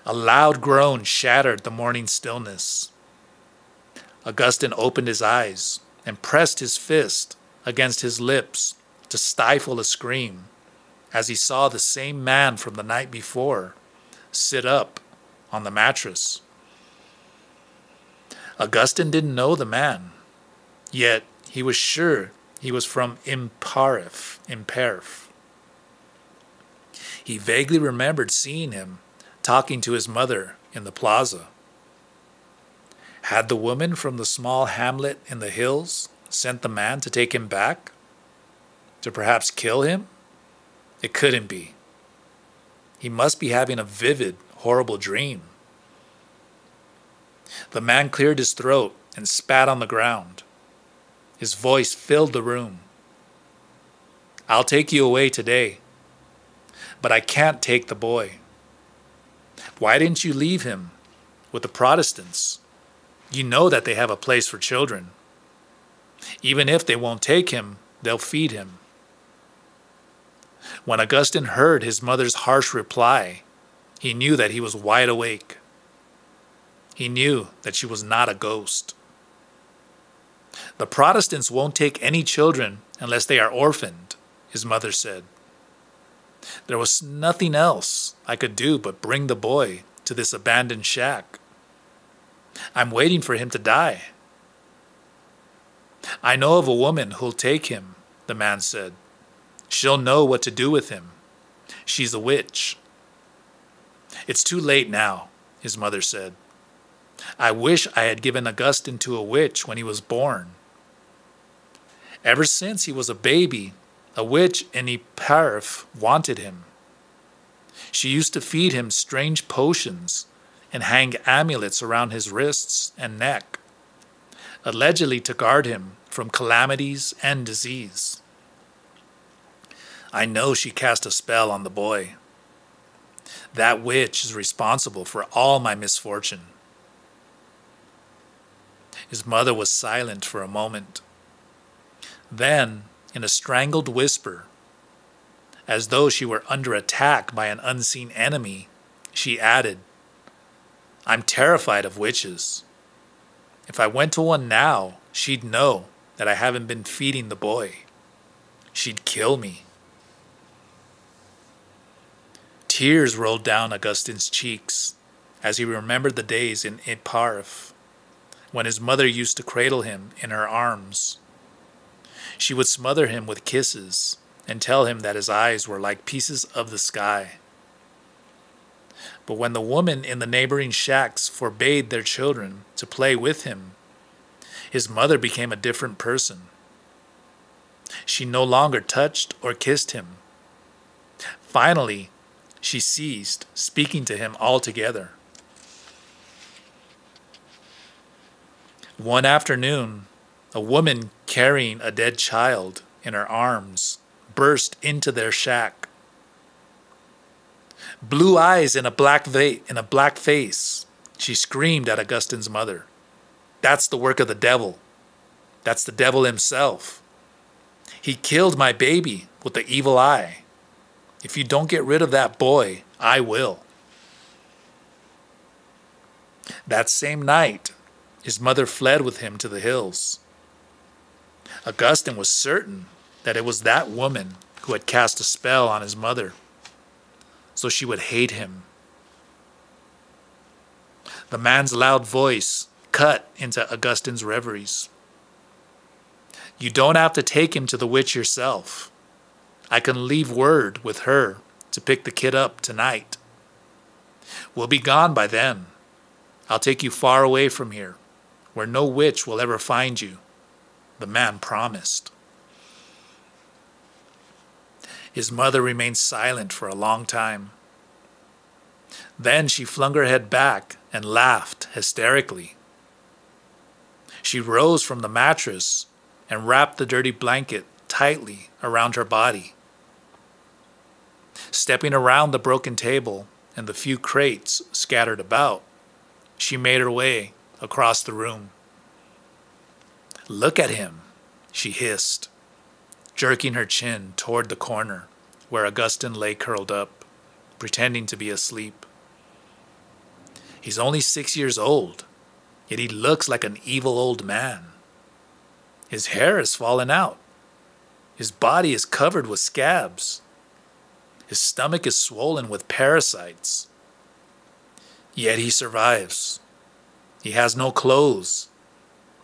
A loud groan shattered the morning stillness. Augustine opened his eyes and pressed his fist against his lips to stifle a scream as he saw the same man from the night before sit up on the mattress. Augustine didn't know the man, yet he was sure he was from Imperf. He vaguely remembered seeing him talking to his mother in the plaza. Had the woman from the small hamlet in the hills sent the man to take him back? To perhaps kill him? It couldn't be. He must be having a vivid, horrible dream. The man cleared his throat and spat on the ground. His voice filled the room. I'll take you away today, but I can't take the boy. Why didn't you leave him with the Protestants? You know that they have a place for children. Even if they won't take him, they'll feed him. When Augustine heard his mother's harsh reply, he knew that he was wide awake. He knew that she was not a ghost. The Protestants won't take any children unless they are orphaned, his mother said. There was nothing else I could do but bring the boy to this abandoned shack. I'm waiting for him to die. I know of a woman who'll take him, the man said. She'll know what to do with him. She's a witch. It's too late now, his mother said. I wish I had given Augustine to a witch when he was born. Ever since he was a baby, a witch in Imperf wanted him. She used to feed him strange potions and hang amulets around his wrists and neck, allegedly to guard him from calamities and disease. I know she cast a spell on the boy. That witch is responsible for all my misfortune. His mother was silent for a moment. Then, in a strangled whisper, as though she were under attack by an unseen enemy, she added, I'm terrified of witches. If I went to one now, she'd know that I haven't been feeding the boy. She'd kill me. Tears rolled down Augustine's cheeks as he remembered the days in Imperf, when his mother used to cradle him in her arms. She would smother him with kisses and tell him that his eyes were like pieces of the sky. But when the woman in the neighboring shacks forbade their children to play with him, his mother became a different person. She no longer touched or kissed him. Finally, she ceased speaking to him altogether. One afternoon, a woman carrying a dead child in her arms burst into their shack. Blue eyes in a black face, she screamed at Augustine's mother. That's the work of the devil. That's the devil himself. He killed my baby with the evil eye. If you don't get rid of that boy, I will. That same night, his mother fled with him to the hills. Augustine was certain that it was that woman who had cast a spell on his mother, so she would hate him. The man's loud voice cut into Augustine's reveries. You don't have to take him to the witch yourself. I can leave word with her to pick the kid up tonight. We'll be gone by then. I'll take you far away from here, where no witch will ever find you, the man promised. His mother remained silent for a long time. Then she flung her head back and laughed hysterically. She rose from the mattress and wrapped the dirty blanket tightly around her body. Stepping around the broken table and the few crates scattered about, she made her way across the room. Look at him, she hissed, jerking her chin toward the corner where Augustine lay curled up, pretending to be asleep. He's only 6 years old, yet he looks like an evil old man. His hair has fallen out. His body is covered with scabs. His stomach is swollen with parasites. Yet he survives. He has no clothes.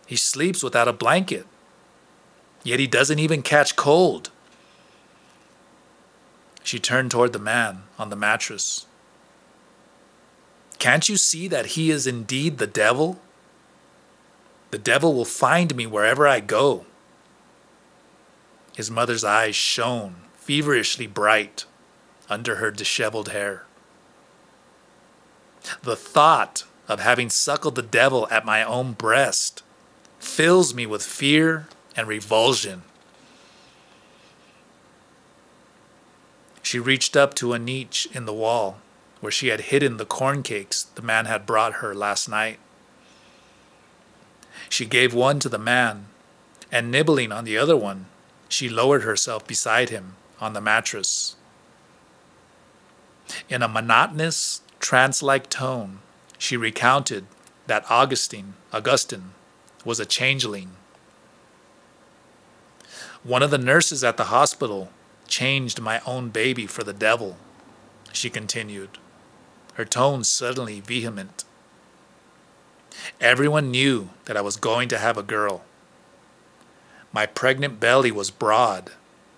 He sleeps without a blanket. Yet he doesn't even catch cold. She turned toward the man on the mattress. Can't you see that he is indeed the devil? The devil will find me wherever I go. His mother's eyes shone feverishly bright under her disheveled hair. The thought of having suckled the devil at my own breast fills me with fear and revulsion. She reached up to a niche in the wall where she had hidden the corn cakes the man had brought her last night. She gave one to the man, and nibbling on the other one, she lowered herself beside him on the mattress. In a monotonous, trance-like tone, she recounted that Augustine was a changeling. One of the nurses at the hospital changed my own baby for the devil, she continued, her tone suddenly vehement. Everyone knew that I was going to have a girl. My pregnant belly was broad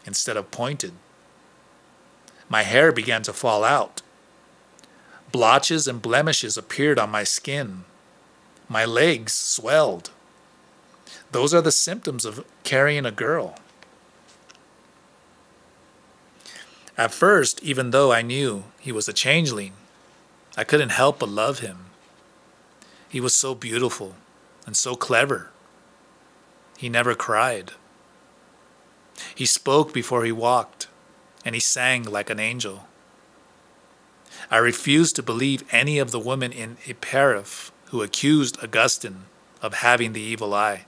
instead of pointed. My hair began to fall out. Blotches and blemishes appeared on my skin. My legs swelled. Those are the symptoms of carrying a girl. At first, even though I knew he was a changeling, I couldn't help but love him. He was so beautiful and so clever. He never cried. He spoke before he walked, and he sang like an angel. I refused to believe any of the women in Epiraf who accused Augustine of having the evil eye.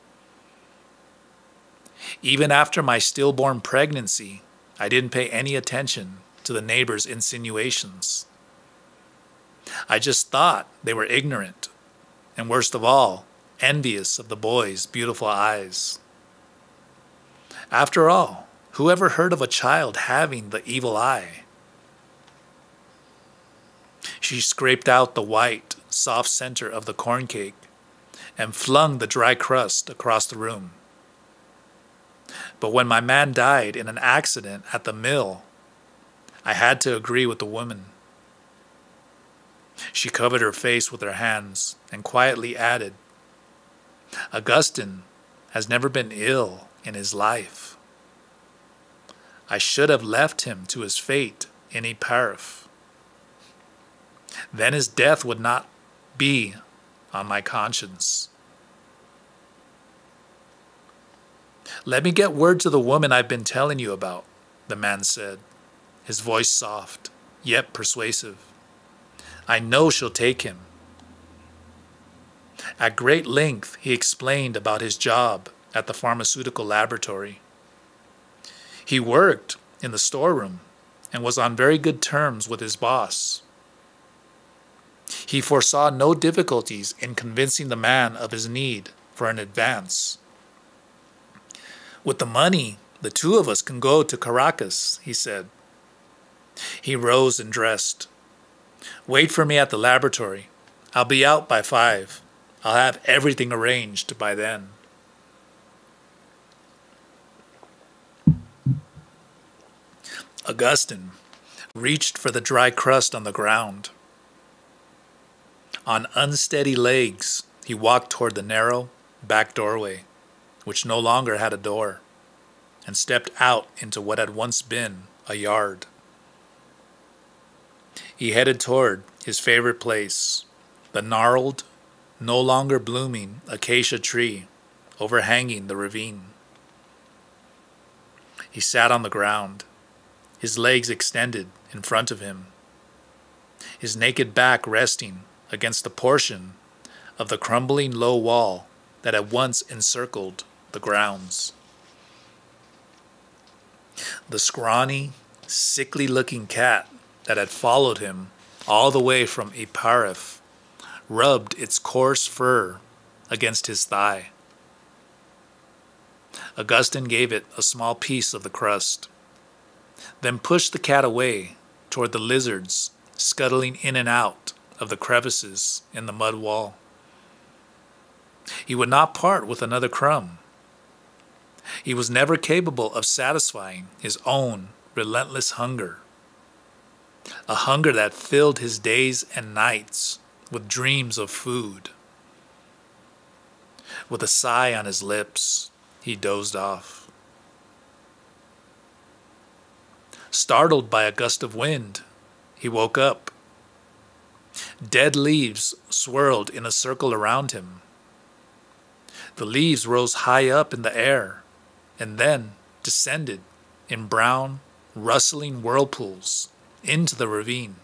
Even after my stillborn pregnancy, I didn't pay any attention to the neighbors' insinuations. I just thought they were ignorant, and worst of all, envious of the boy's beautiful eyes. After all, who ever heard of a child having the evil eye? She scraped out the white, soft center of the corn cake and flung the dry crust across the room. But when my man died in an accident at the mill, I had to agree with the woman. She covered her face with her hands and quietly added, Augustine has never been ill in his life. I should have left him to his fate in Epareth. Then his death would not be on my conscience. Let me get word to the woman I've been telling you about, the man said, his voice soft, yet persuasive. I know she'll take him. At great length, he explained about his job at the pharmaceutical laboratory. He worked in the storeroom and was on very good terms with his boss. He foresaw no difficulties in convincing the man of his need for an advance. With the money, the two of us can go to Caracas, he said. He rose and dressed. Wait for me at the laboratory. I'll be out by 5. I'll have everything arranged by then. Augustine reached for the dry crust on the ground. On unsteady legs, he walked toward the narrow back doorway, which no longer had a door, and stepped out into what had once been a yard. He headed toward his favorite place, the gnarled, no longer blooming acacia tree overhanging the ravine. He sat on the ground, his legs extended in front of him, his naked back resting against a portion of the crumbling low wall that had once encircled the grounds. The scrawny, sickly-looking cat that had followed him all the way from Epareth rubbed its coarse fur against his thigh. Augustine gave it a small piece of the crust, then pushed the cat away toward the lizards scuttling in and out of the crevices in the mud wall. He would not part with another crumb. He was never capable of satisfying his own relentless hunger, a hunger that filled his days and nights with dreams of food. With a sigh on his lips, he dozed off. Startled by a gust of wind, he woke up. Dead leaves swirled in a circle around him. The leaves rose high up in the air and then descended in brown, rustling whirlpools into the ravine.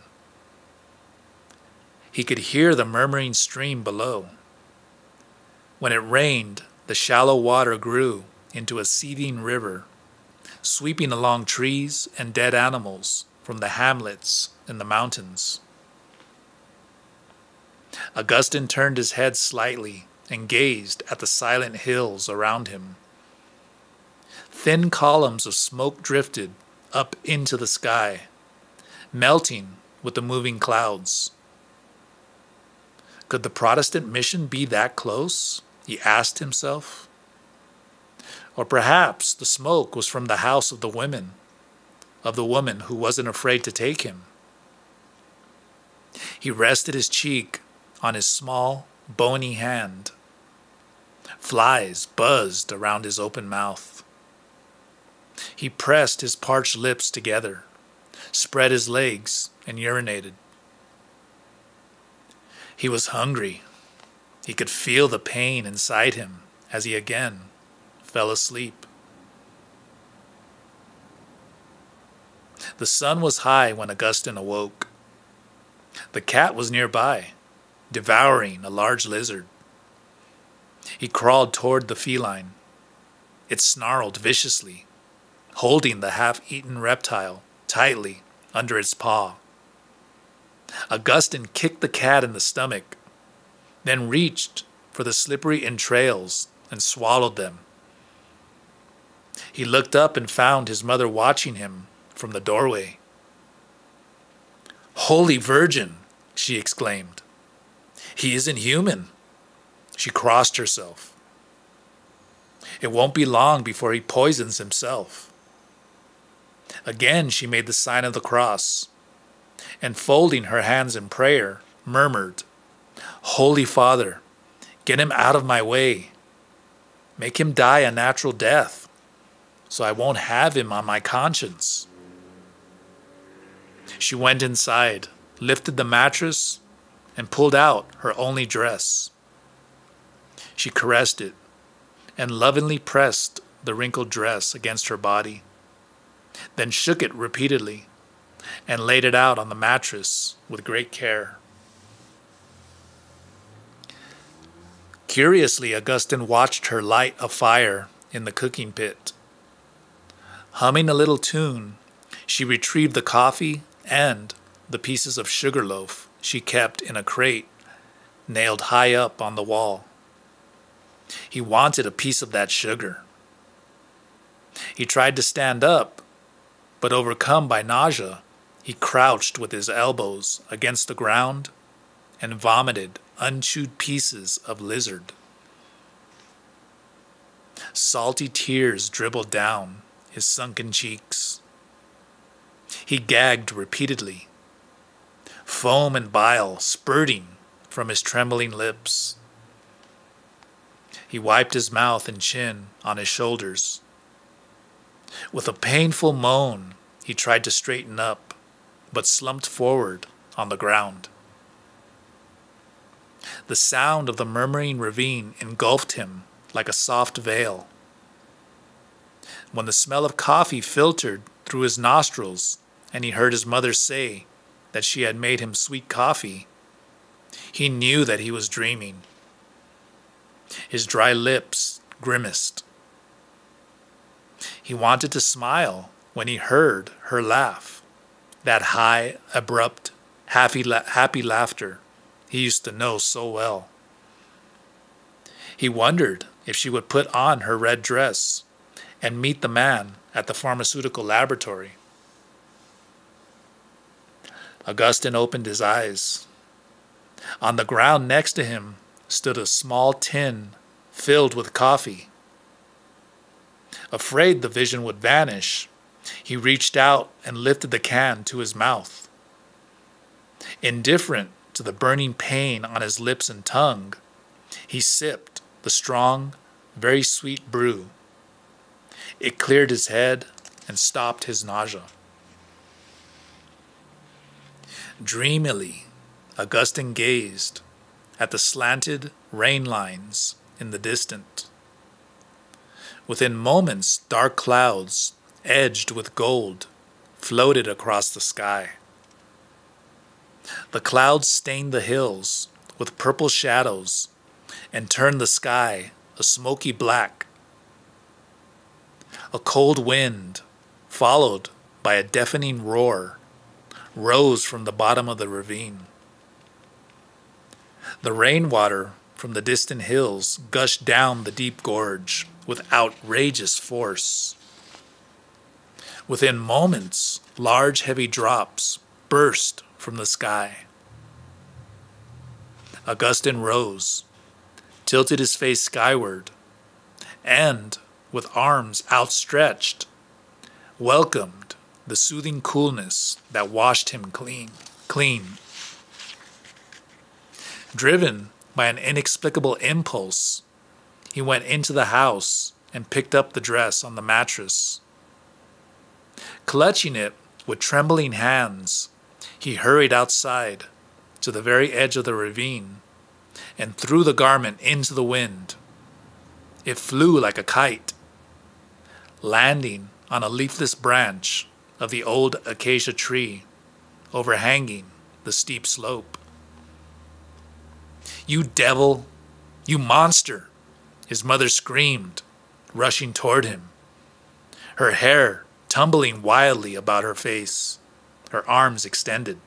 He could hear the murmuring stream below. When it rained, the shallow water grew into a seething river, sweeping along trees and dead animals from the hamlets in the mountains. Augustine turned his head slightly and gazed at the silent hills around him. Thin columns of smoke drifted up into the sky, melting with the moving clouds. Could the Protestant mission be that close? He asked himself. Or perhaps the smoke was from the house of the woman who wasn't afraid to take him. He rested his cheek on his small, bony hand. Flies buzzed around his open mouth. He pressed his parched lips together, spread his legs, and urinated. He was hungry. He could feel the pain inside him as he again fell asleep. The sun was high when Augustine awoke. The cat was nearby, devouring a large lizard. He crawled toward the feline. It snarled viciously, holding the half-eaten reptile tightly under its paw. Augustine kicked the cat in the stomach, then reached for the slippery entrails and swallowed them. He looked up and found his mother watching him from the doorway. "Holy Virgin!" she exclaimed. "He isn't human." She crossed herself. "It won't be long before he poisons himself." Again she made the sign of the cross, and folding her hands in prayer, murmured, "Holy Father, get him out of my way. Make him die a natural death, so I won't have him on my conscience." She went inside, lifted the mattress, and pulled out her only dress. She caressed it and lovingly pressed the wrinkled dress against her body, then shook it repeatedly and laid it out on the mattress with great care. Curiously, Augustine watched her light a fire in the cooking pit. Humming a little tune, she retrieved the coffee and the pieces of sugar loaf she kept in a crate nailed high up on the wall. He wanted a piece of that sugar. He tried to stand up, but overcome by nausea, he crouched with his elbows against the ground and vomited unchewed pieces of lizard. Salty tears dribbled down his sunken cheeks. He gagged repeatedly, foam and bile spurting from his trembling lips. He wiped his mouth and chin on his shoulders. With a painful moan, he tried to straighten up, but slumped forward on the ground. The sound of the murmuring ravine engulfed him like a soft veil. When the smell of coffee filtered through his nostrils and he heard his mother say that she had made him sweet coffee, he knew that he was dreaming. His dry lips grimaced. He wanted to smile when he heard her laugh, that high, abrupt, happy laughter he used to know so well. He wondered if she would put on her red dress and meet the man at the pharmaceutical laboratory. Augustine opened his eyes. On the ground next to him stood a small tin filled with coffee. Afraid the vision would vanish, he reached out and lifted the can to his mouth. Indifferent to the burning pain on his lips and tongue, he sipped the strong, very sweet brew. It cleared his head and stopped his nausea. Dreamily, Augustine gazed at the slanted rain lines in the distance. Within moments, dark clouds, edged with gold, floated across the sky. The clouds stained the hills with purple shadows and turned the sky a smoky black. A cold wind, followed by a deafening roar, rose from the bottom of the ravine. The rainwater from the distant hills gushed down the deep gorge with outrageous force. Within moments, large heavy drops burst from the sky. Augustine rose, tilted his face skyward, and, with arms outstretched, welcomed the soothing coolness that washed him clean. Driven by an inexplicable impulse, he went into the house and picked up the dress on the mattress. Clutching it with trembling hands, he hurried outside to the very edge of the ravine and threw the garment into the wind. It flew like a kite, landing on a leafless branch of the old acacia tree overhanging the steep slope. "You devil! You monster!" his mother screamed, rushing toward him, her hair tumbling wildly about her face, her arms extended.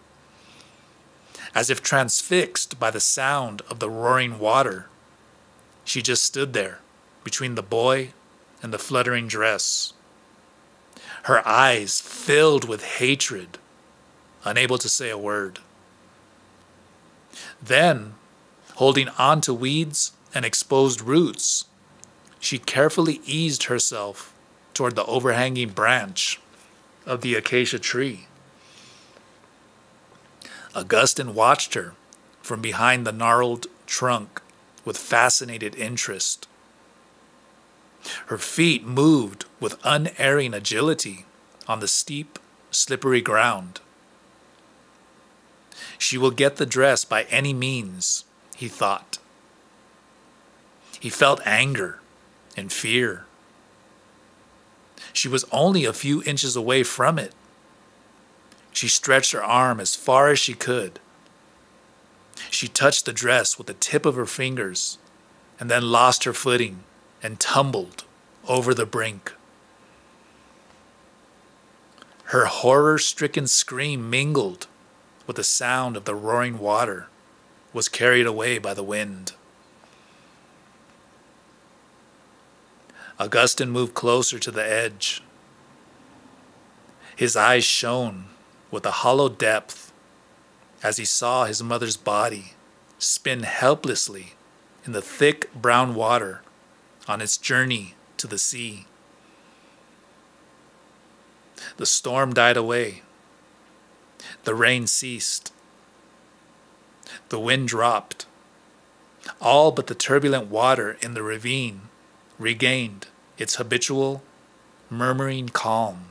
As if transfixed by the sound of the roaring water, she just stood there between the boy and the fluttering dress, her eyes filled with hatred, unable to say a word. Then, holding on to weeds and exposed roots, she carefully eased herself toward the overhanging branch of the acacia tree. Augustine watched her from behind the gnarled trunk with fascinated interest. Her feet moved with unerring agility on the steep, slippery ground. She will get the dress by any means, he thought. He felt anger and fear. She was only a few inches away from it. She stretched her arm as far as she could. She touched the dress with the tip of her fingers and then lost her footing and tumbled over the brink. Her horror-stricken scream mingled with the sound of the roaring water, was carried away by the wind. Augustine moved closer to the edge. His eyes shone with a hollow depth as he saw his mother's body spin helplessly in the thick brown water on its journey to the sea. The storm died away. The rain ceased. The wind dropped. All but the turbulent water in the ravine regained its habitual, murmuring calm.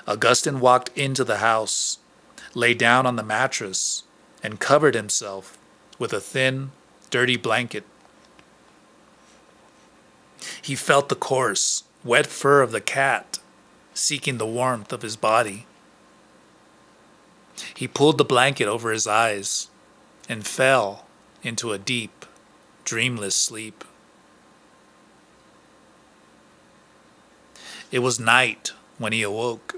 Augustine walked into the house, lay down on the mattress, and covered himself with a thin, dirty blanket. He felt the coarse, wet fur of the cat seeking the warmth of his body. He pulled the blanket over his eyes and fell into a deep, dreamless sleep. It was night when he awoke.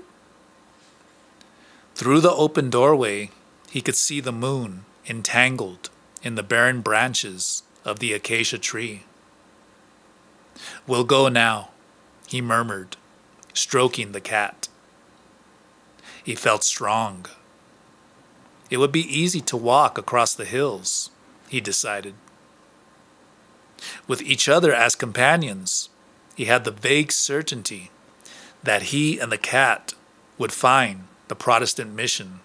Through the open doorway, he could see the moon entangled in the barren branches of the acacia tree. "We'll go now," he murmured, stroking the cat. He felt strong. It would be easy to walk across the hills, he decided. With each other as companions, he had the vague certainty that he and the cat would find the Protestant mission,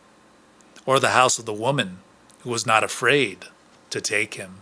or the house of the woman who was not afraid to take him.